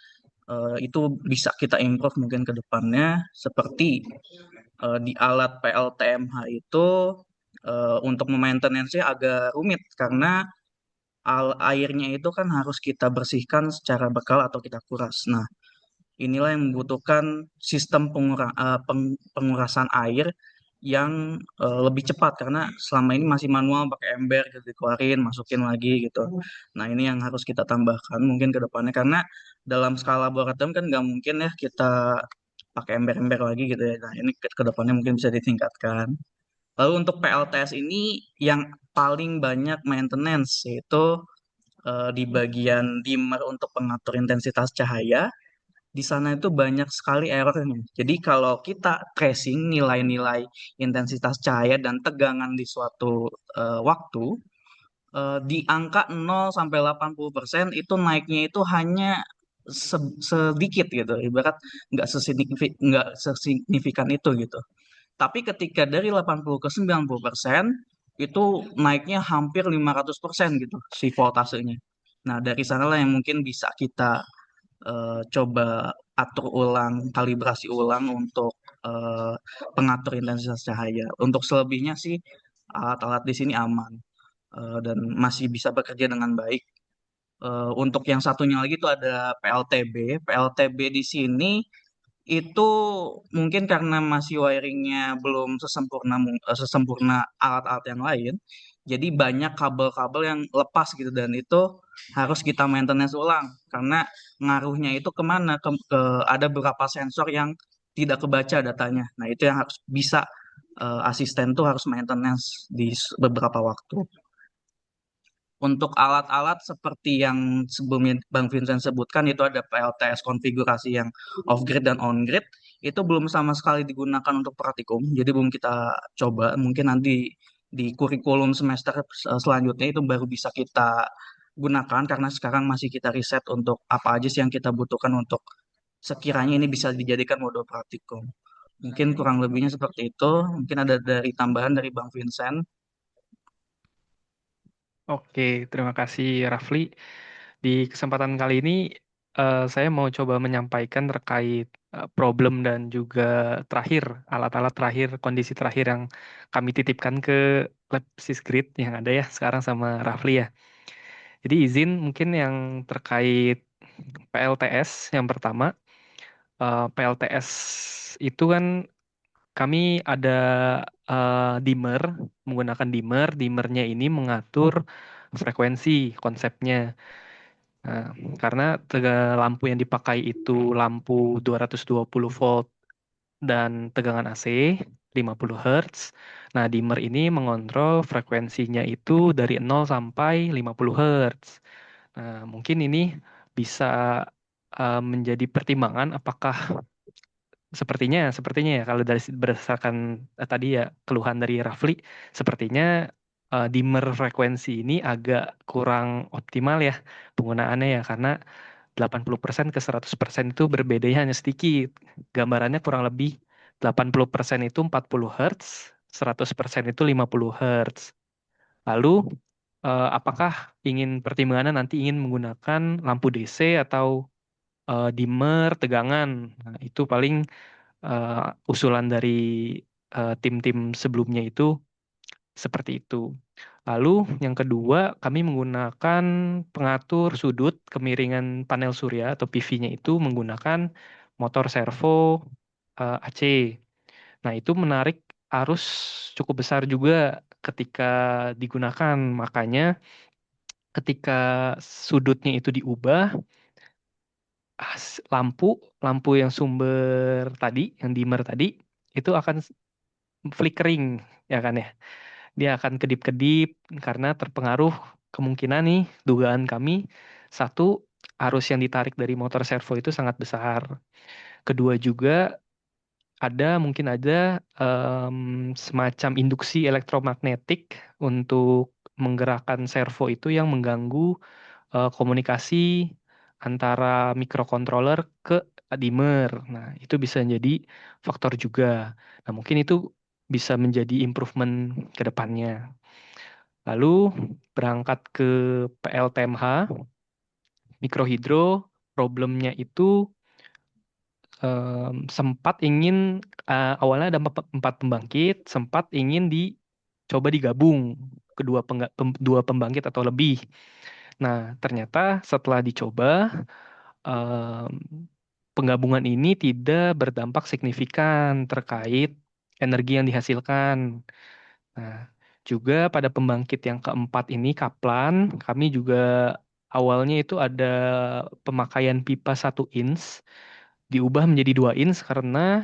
itu bisa kita improve mungkin ke depannya, seperti di alat PLTMH itu untuk memaintenance-nya agak rumit karena airnya itu kan harus kita bersihkan secara berkala atau kita kuras. Nah, inilah yang membutuhkan sistem pengurasan air yang lebih cepat karena selama ini masih manual pakai ember gitu, dikeluarin, masukin lagi gitu. Nah, ini yang harus kita tambahkan mungkin ke depannya karena dalam skala laboratorium kan nggak mungkin ya kita pakai ember-ember lagi gitu ya. Nah, ini ke depannya mungkin bisa ditingkatkan. Lalu untuk PLTS ini yang paling banyak maintenance yaitu di bagian dimmer untuk pengatur intensitas cahaya. Di sana itu banyak sekali errornya. Jadi kalau kita tracing nilai-nilai intensitas cahaya dan tegangan di suatu waktu, di angka 0 sampai 80% itu naiknya itu hanya sedikit gitu. Ibarat nggak sesignifikan itu gitu. Tapi ketika dari 80 ke 90% itu naiknya hampir 500% gitu si voltasenya. Nah, dari sanalah yang mungkin bisa kita coba atur ulang, kalibrasi ulang untuk eh, pengatur intensitas cahaya. Untuk selebihnya sih alat-alat di sini aman dan masih bisa bekerja dengan baik. Untuk yang satunya lagi itu ada PLTB. PLTB di sini itu mungkin karena masih wiringnya belum sesempurna alat-alat yang lain, jadi banyak kabel-kabel yang lepas gitu dan itu harus kita maintenance ulang karena ngaruhnya itu kemana ada beberapa sensor yang tidak kebaca datanya. Nah itu yang harus bisa asisten tuh harus maintenance di beberapa waktu. Untuk alat-alat seperti yang sebelumnya Bang Vincent sebutkan itu ada PLTS konfigurasi yang off-grid dan on-grid itu belum sama sekali digunakan untuk praktikum, jadi belum kita coba. Mungkin nanti di kurikulum semester selanjutnya itu baru bisa kita gunakan karena sekarang masih kita riset untuk apa aja sih yang kita butuhkan untuk sekiranya ini bisa dijadikan modul praktikum. Mungkin kurang lebihnya seperti itu. Mungkin ada dari tambahan dari Bang Vincent. Oke, terima kasih Rafli. Di kesempatan kali ini saya mau coba menyampaikan terkait problem dan juga terakhir alat-alat terakhir, kondisi terakhir yang kami titipkan ke lab Sysgrid yang ada ya sekarang sama Rafli ya. Jadi izin mungkin yang terkait PLTS yang pertama. PLTS itu kan kami ada dimmer, menggunakan dimmer. Dimmernya ini mengatur frekuensi konsepnya. Nah, karena lampu yang dipakai itu lampu 220 volt dan tegangan AC 50 Hz. Nah, dimmer ini mengontrol frekuensinya itu dari 0 sampai 50 Hz. Nah, mungkin ini bisa menjadi pertimbangan apakah sepertinya ya kalau dari berdasarkan tadi ya keluhan dari Rafli, sepertinya dimmer frekuensi ini agak kurang optimal ya penggunaannya ya karena 80% ke 100% itu berbedanya hanya sedikit. Gambarannya kurang lebih 80% itu 40 Hz, 100% itu 50 Hz. Lalu apakah ingin pertimbangannya nanti ingin menggunakan lampu DC atau dimmer tegangan? Nah, itu paling usulan dari tim-tim sebelumnya itu seperti itu. Lalu yang kedua, kami menggunakan pengatur sudut kemiringan panel surya atau PV-nya itu menggunakan motor servo AC. Nah, itu menarik arus cukup besar juga ketika digunakan. Makanya ketika sudutnya itu diubah, lampu lampu yang sumber tadi, yang dimmer tadi, itu akan flickering ya kan ya. Dia akan kedip-kedip karena terpengaruh kemungkinan nih dugaan kami satu arus yang ditarik dari motor servo itu sangat besar. Kedua juga mungkin ada semacam induksi elektromagnetik untuk menggerakkan servo itu yang mengganggu komunikasi antara microcontroller ke dimmer. Nah, itu bisa jadi faktor juga. Nah, mungkin itu bisa menjadi improvement ke depannya. Lalu berangkat ke PLTMH, mikrohidro, problemnya itu sempat ingin awalnya ada empat pembangkit, sempat ingin dicoba digabung dua pembangkit atau lebih. Nah, ternyata setelah dicoba em, penggabungan ini tidak berdampak signifikan terkait energi yang dihasilkan. Nah, juga pada pembangkit yang keempat ini Kaplan, kami juga awalnya itu ada pemakaian pipa 1 inch diubah menjadi 2 inch karena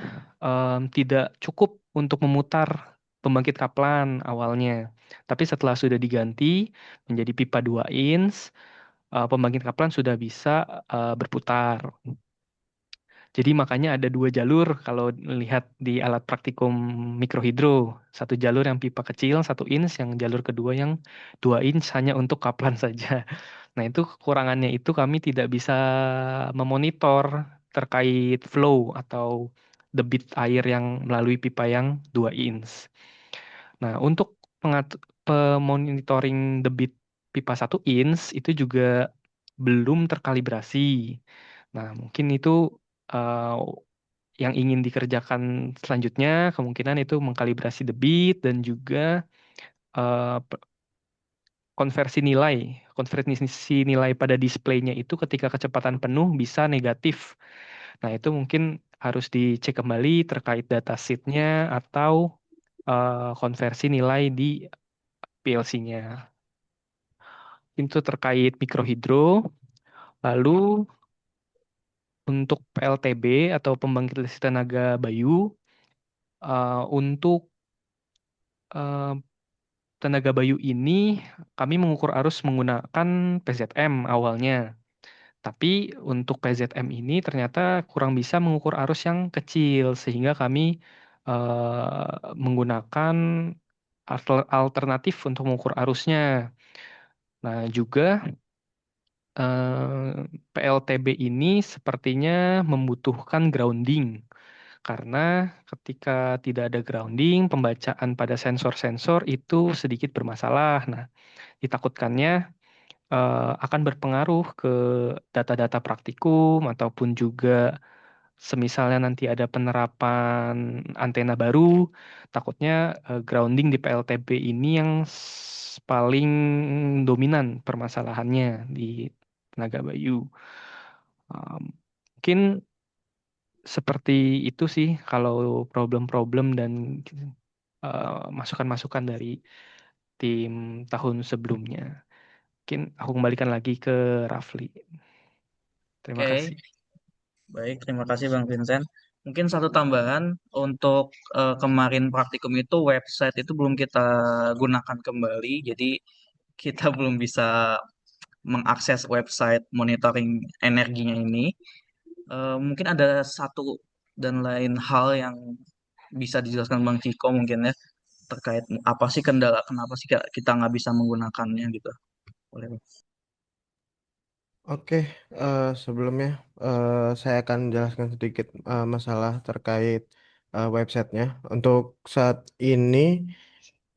tidak cukup untuk memutar pembangkit Kaplan awalnya. Tapi setelah sudah diganti menjadi pipa 2 inch, pembangkit Kaplan sudah bisa berputar. Jadi makanya ada 2 jalur kalau lihat di alat praktikum mikrohidro. Satu jalur yang pipa kecil, 1 inch, yang jalur kedua yang 2 inch hanya untuk kaplan saja. Nah itu kekurangannya itu kami tidak bisa memonitor terkait flow atau debit air yang melalui pipa yang 2 inch. Nah untuk pemonitoring debit pipa 1 inch itu juga belum terkalibrasi. Nah, mungkin itu uh, yang ingin dikerjakan selanjutnya, kemungkinan itu mengkalibrasi debit dan juga uh, pe- konversi nilai pada displaynya itu ketika kecepatan penuh bisa negatif. Nah, itu mungkin harus dicek kembali terkait datasheet-nya atau konversi nilai di PLC-nya. Itu terkait mikrohidro. Lalu untuk PLTB atau pembangkit listrik tenaga bayu, untuk eh, tenaga bayu ini kami mengukur arus menggunakan PZM awalnya. Tapi untuk PZM ini ternyata kurang bisa mengukur arus yang kecil sehingga kami menggunakan alternatif untuk mengukur arusnya. Nah, juga PLTB ini sepertinya membutuhkan grounding. Karena ketika tidak ada grounding, pembacaan pada sensor-sensor itu sedikit bermasalah. Nah, ditakutkannya akan berpengaruh ke data-data praktikum ataupun juga semisalnya nanti ada penerapan antena baru, takutnya grounding di PLTB ini yang paling dominan permasalahannya di tenaga bayu. Mungkin seperti itu sih kalau problem-problem dan masukan-masukan dari tim tahun sebelumnya. Mungkin aku kembalikan lagi ke Rafli. Terima Oke, kasih. baik, terima kasih Bang Vincent. Mungkin satu tambahan untuk kemarin praktikum itu website itu belum kita gunakan kembali, jadi kita belum bisa mengakses website monitoring energinya ini. Mungkin ada satu dan lain hal yang bisa dijelaskan Bang Ciko mungkin ya terkait apa sih kendala kenapa sih kita nggak bisa menggunakannya gitu. Boleh, Bang? Oke, sebelumnya saya akan menjelaskan sedikit masalah terkait websitenya. Untuk saat ini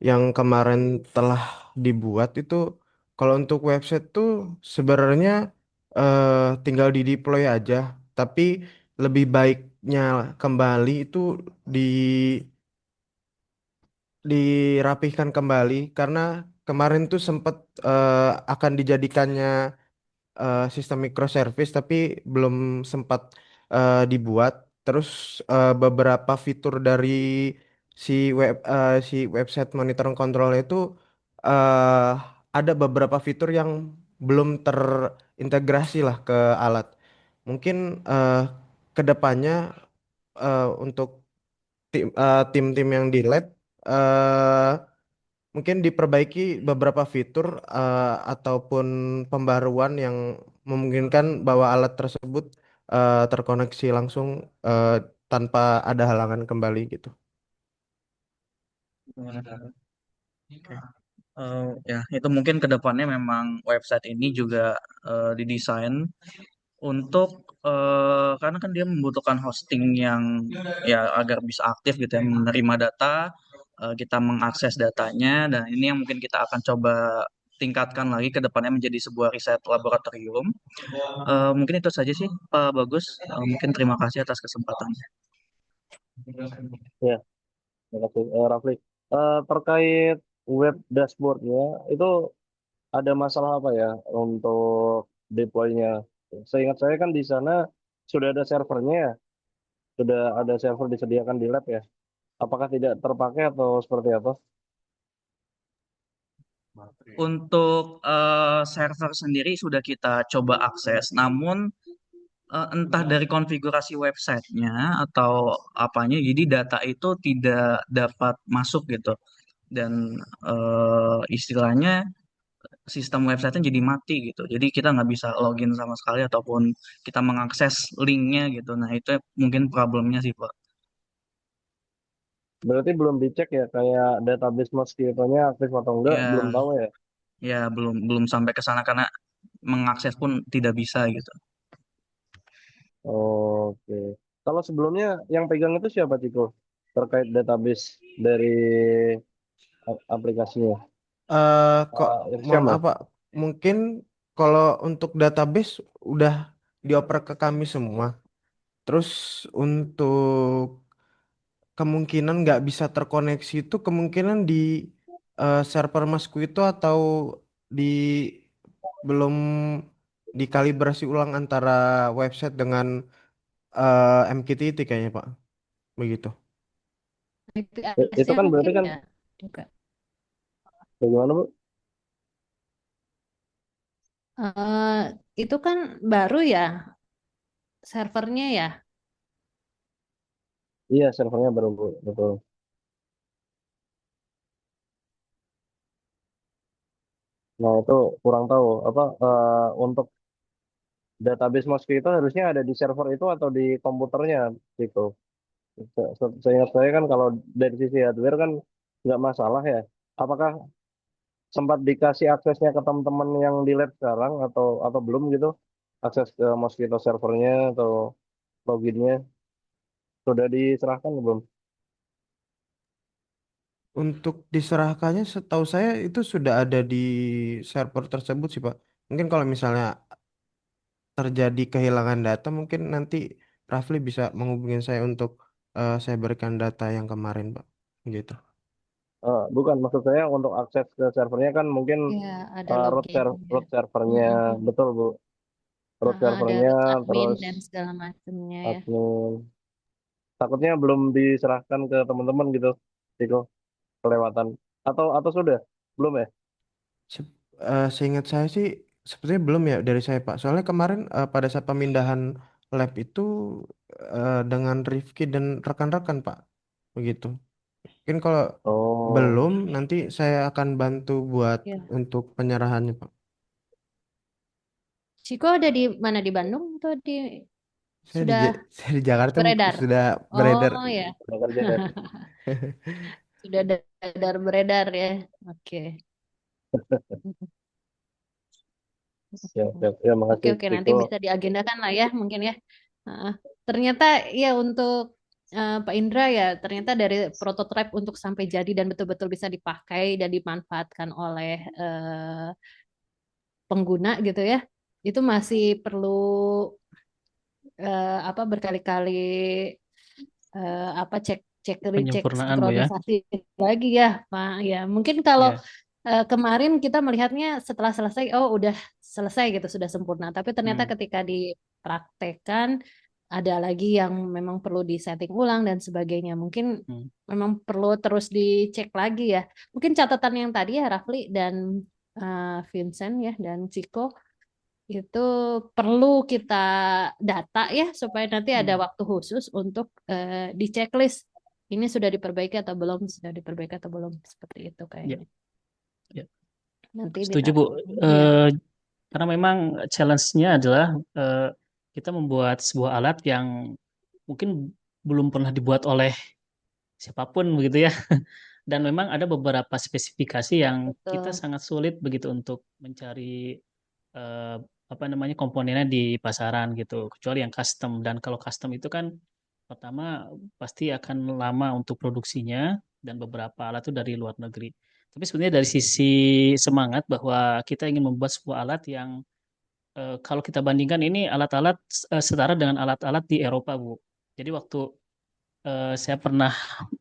yang kemarin telah dibuat itu, kalau untuk website tuh sebenarnya eh, tinggal di deploy aja, tapi lebih baiknya kembali itu di dirapihkan kembali karena kemarin tuh sempat akan dijadikannya sistem microservice tapi belum sempat dibuat. Terus beberapa fitur dari si website monitoring control itu eh, ada beberapa fitur yang belum terintegrasi lah ke alat. Mungkin kedepannya untuk tim-tim yang di lab eh, mungkin diperbaiki beberapa fitur ataupun pembaruan yang memungkinkan bahwa alat tersebut terkoneksi langsung eh, tanpa ada halangan kembali gitu. Oke. Ya, itu mungkin ke depannya memang website ini juga didesain untuk karena kan dia membutuhkan hosting yang ya agar bisa aktif gitu ya menerima data kita mengakses datanya, dan ini yang mungkin kita akan coba tingkatkan lagi ke depannya menjadi sebuah riset laboratorium. Mungkin itu saja sih Pak Bagus. Mungkin terima kasih atas kesempatannya. Ya, terima kasih Rafli. Terkait web dashboardnya itu ada masalah apa ya untuk deploy-nya? Seingat saya kan di sana sudah ada servernya ya, sudah ada server disediakan di lab ya. Apakah tidak terpakai atau seperti apa? Untuk server sendiri sudah kita coba akses, namun entah dari konfigurasi websitenya atau apanya, jadi data itu tidak dapat masuk gitu. Dan istilahnya sistem websitenya jadi mati gitu. Jadi kita nggak bisa login sama sekali ataupun kita mengakses linknya gitu. Nah itu mungkin problemnya sih Pak. Berarti belum dicek ya kayak database mosquito-nya aktif atau enggak, belum Ya, tahu ya. ya belum belum sampai ke sana karena mengakses pun tidak bisa gitu. Oke. Kalau sebelumnya yang pegang itu siapa Ciko? Terkait database dari aplikasinya. Kok mohon Siapa? apa? Mungkin kalau untuk database udah dioper ke kami semua. Terus untuk kemungkinan nggak bisa terkoneksi itu kemungkinan di server Mosquito atau di belum dikalibrasi ulang antara website dengan MQTT kayaknya Pak. Begitu. Itu IP-nya kan berarti mungkin kan ya juga. bagaimana Bu? Eh, itu kan baru ya servernya ya. Iya, servernya baru Bu. Betul. Nah, itu kurang tahu apa untuk database mosquito harusnya ada di server itu atau di komputernya gitu. Seingat saya kan kalau dari sisi hardware kan nggak masalah ya. Apakah sempat dikasih aksesnya ke teman-teman yang di lab sekarang atau belum gitu? Akses ke mosquito servernya atau loginnya sudah diserahkan belum? Untuk diserahkannya setahu saya itu sudah ada di server tersebut sih Pak. Mungkin kalau misalnya terjadi kehilangan data mungkin nanti Rafli bisa menghubungi saya untuk saya berikan data yang kemarin Pak. Gitu. Bukan, maksud saya untuk akses ke servernya kan mungkin Ya, ada loginnya. root servernya Mm-mm. betul Bu. Root Ada servernya root admin terus dan segala macamnya ya. admin. Takutnya belum diserahkan ke teman-teman gitu, Tiko, kelewatan. Atau sudah? Belum ya? Seingat saya sih sepertinya belum ya dari saya Pak. Soalnya kemarin pada saat pemindahan lab itu dengan Rifki dan rekan-rekan Pak. Begitu. Mungkin kalau Oh, belum nanti saya akan bantu buat Ya. untuk penyerahannya Pak. Ciko ada di mana, di Bandung atau di sudah Saya di Jakarta beredar? sudah beredar. Oh ya, udah kerja ya. sudah beredar ya. Oke. Ya, ya, ya, Oke, makasih, oke, nanti Tiko. bisa diagendakan lah ya, mungkin ya. Heeh. Ternyata ya untuk Pak Indra ya, ternyata dari prototipe untuk sampai jadi dan betul-betul bisa dipakai dan dimanfaatkan oleh pengguna gitu ya, itu masih perlu apa berkali-kali apa cek recheck Penyempurnaan Bu ya. sinkronisasi lagi ya Pak ya. Mungkin kalau Ya. kemarin kita melihatnya setelah selesai, oh udah selesai gitu, sudah sempurna. Tapi ternyata Hmm. ketika dipraktekkan ada lagi yang memang perlu disetting ulang dan sebagainya. Mungkin Hmm. memang perlu terus dicek lagi ya. Mungkin catatan yang tadi ya Rafli dan Vincent ya dan Ciko itu perlu kita data ya supaya nanti ada waktu khusus untuk di checklist ini sudah diperbaiki atau belum, sudah diperbaiki atau belum, seperti itu Ya. kayaknya. Ya. Nanti Setuju Bu. ya. Karena memang challenge-nya adalah kita membuat sebuah alat yang mungkin belum pernah dibuat oleh siapapun begitu ya. Dan memang ada beberapa spesifikasi yang kita Betul. sangat sulit begitu untuk mencari eh, apa namanya komponennya di pasaran gitu, kecuali yang custom. Dan kalau custom itu kan pertama pasti akan lama untuk produksinya, dan beberapa alat itu dari luar negeri. Tapi sebenarnya dari sisi semangat bahwa kita ingin membuat sebuah alat yang kalau kita bandingkan ini alat-alat setara dengan alat-alat di Eropa, Bu. Jadi waktu saya pernah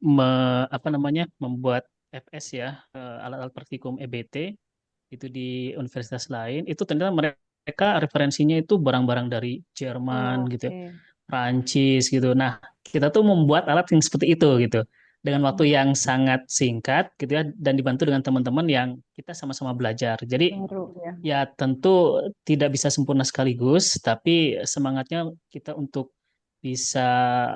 membuat FS ya, alat-alat praktikum EBT itu di universitas lain, itu ternyata mereka referensinya itu barang-barang dari Jerman gitu, Oke. Prancis gitu. Nah, kita tuh membuat alat yang seperti itu gitu dengan waktu yang sangat singkat gitu ya, dan dibantu dengan teman-teman yang kita sama-sama belajar. Jadi Baru ya. ya tentu tidak bisa sempurna sekaligus, tapi semangatnya kita untuk bisa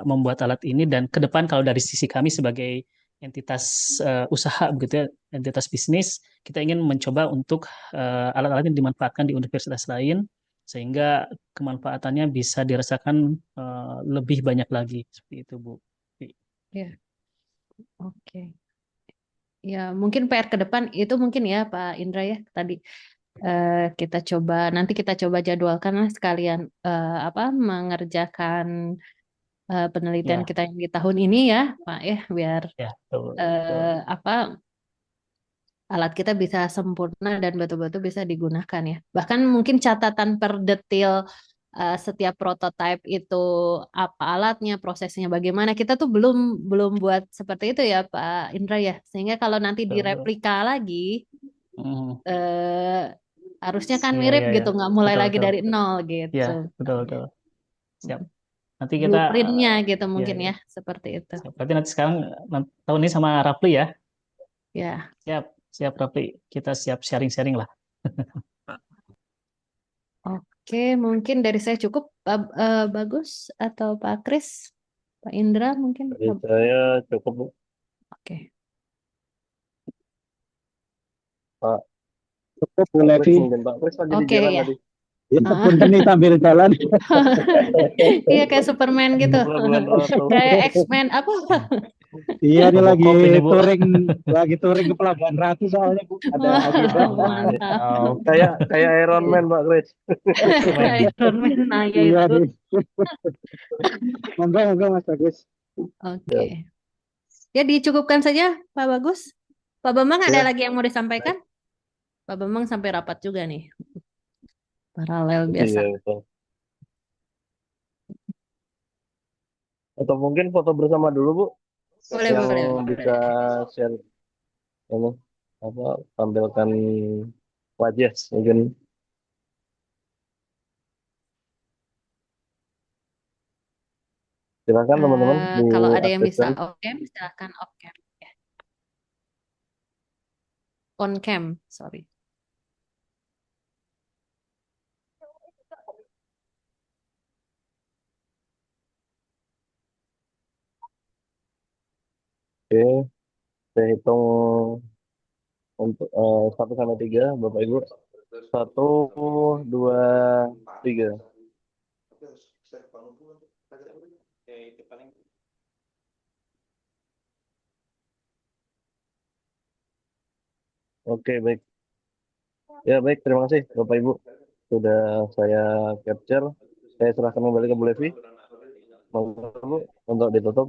membuat alat ini, dan ke depan kalau dari sisi kami sebagai entitas usaha begitu ya, entitas bisnis, kita ingin mencoba untuk alat-alat ini dimanfaatkan di universitas lain sehingga kemanfaatannya bisa dirasakan lebih banyak lagi seperti itu, Bu. Ya, oke. Ya, mungkin PR ke depan itu mungkin ya Pak Indra ya tadi nanti kita coba jadwalkan lah sekalian mengerjakan penelitian Ya, kita yang di tahun ini ya Pak ya, biar ya, betul. alat kita bisa sempurna dan betul-betul bisa digunakan ya. Bahkan mungkin catatan per detil setiap prototipe itu apa alatnya, prosesnya bagaimana, kita tuh belum buat seperti itu ya Pak Indra ya. Sehingga kalau nanti Betul. direplika lagi Mhm. harusnya kan Iya, mirip iya, gitu, iya. nggak mulai Betul, lagi betul. dari nol Iya, gitu. betul, betul. Siap. Nanti kita Blueprintnya gitu ya, mungkin ya. ya, seperti itu. Siap. Berarti nanti sekarang tahun ini sama Rafli ya. Ya, Siap, siap Rafli. Kita siap sharing-sharing lah. oke, mungkin dari saya cukup Bagus atau Pak Kris, Pak Indra mungkin. Dari saya cukup, Bu. Oke. Pak Cukup Bu Kris Levi. mungkin, Pak Kris lagi di Oke jalan ya. tadi. Ya, punten nih sambil jalan. Iya kayak Superman gitu. Bulan waktu. Kayak X-Men apa? Iya, ini lagi Robocop ini, Bu. touring ke Pelabuhan Ratu soalnya Bu. Ada agenda. Mantap. Oh, kayak Iron Man, Pak Kris. Iron Man, nah ya Iya itu. nih. Monggo Mas Bagus. Oke. Ya dicukupkan saja Pak Bagus. Pak Bambang ada Ya. lagi yang mau disampaikan? Pak Bambang sampai rapat juga nih. Paralel biasa. Iya, betul. Atau mungkin foto bersama dulu, Bu. Boleh, Yang boleh. bisa share ini tampilkan wajah mungkin. Silakan teman-teman Kalau ada yang bisa diaktifkan. off cam, silakan off cam. Ya. On cam, sorry. Oke, saya hitung untuk 1 sampai 3, Bapak Ibu. 1, 2, 3. Oke, baik. Ya, baik. Terima kasih, Bapak Ibu. Sudah saya capture. Saya serahkan kembali ke Bu Levi. Monggo, Bu, untuk ditutup.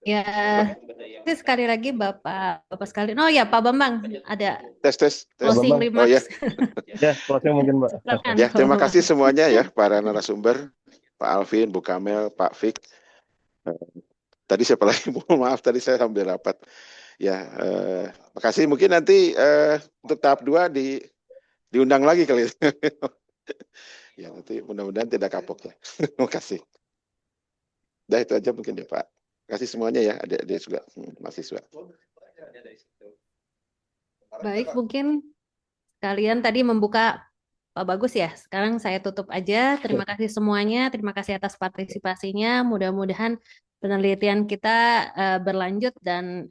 Ya, sekali lagi Bapak sekalian. Oh ya, Pak Bambang ada Tes. closing Oh ya, remarks. Ya, closing mungkin, Mbak. Silakan. ya terima kasih semuanya ya para narasumber, Pak Alvin, Bu Kamel, Pak Fik. Tadi siapa lagi? Mohon maaf tadi saya sambil rapat. Ya, makasih. Mungkin nanti untuk tahap 2 diundang lagi kali. Ya nanti mudah-mudahan tidak kapok ya. Terima kasih. Udah itu aja mungkin ya Pak. Terima kasih semuanya ya, adik-adik juga mahasiswa. Baik, mungkin kalian tadi membuka Pak Bagus ya. Sekarang saya tutup aja. Terima kasih semuanya. Terima kasih atas partisipasinya. Mudah-mudahan penelitian kita berlanjut dan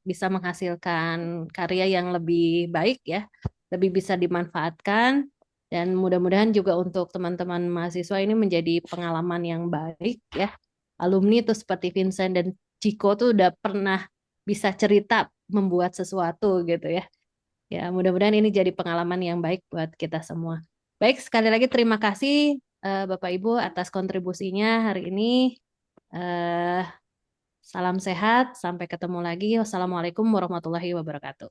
bisa menghasilkan karya yang lebih baik ya, lebih bisa dimanfaatkan, dan mudah-mudahan juga untuk teman-teman mahasiswa ini menjadi pengalaman yang baik ya. Alumni tuh seperti Vincent dan Chico tuh udah pernah bisa cerita membuat sesuatu gitu ya. Ya, mudah-mudahan ini jadi pengalaman yang baik buat kita semua. Baik, sekali lagi terima kasih Bapak Ibu atas kontribusinya hari ini. Salam sehat, sampai ketemu lagi. Wassalamualaikum warahmatullahi wabarakatuh.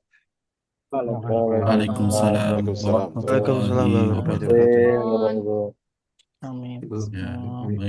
Waalaikumsalam Waalaikumsalam. Waalaikumsalam warahmatullahi warahmatullahi wabarakatuh. wabarakatuh. Amin. Ya, baik.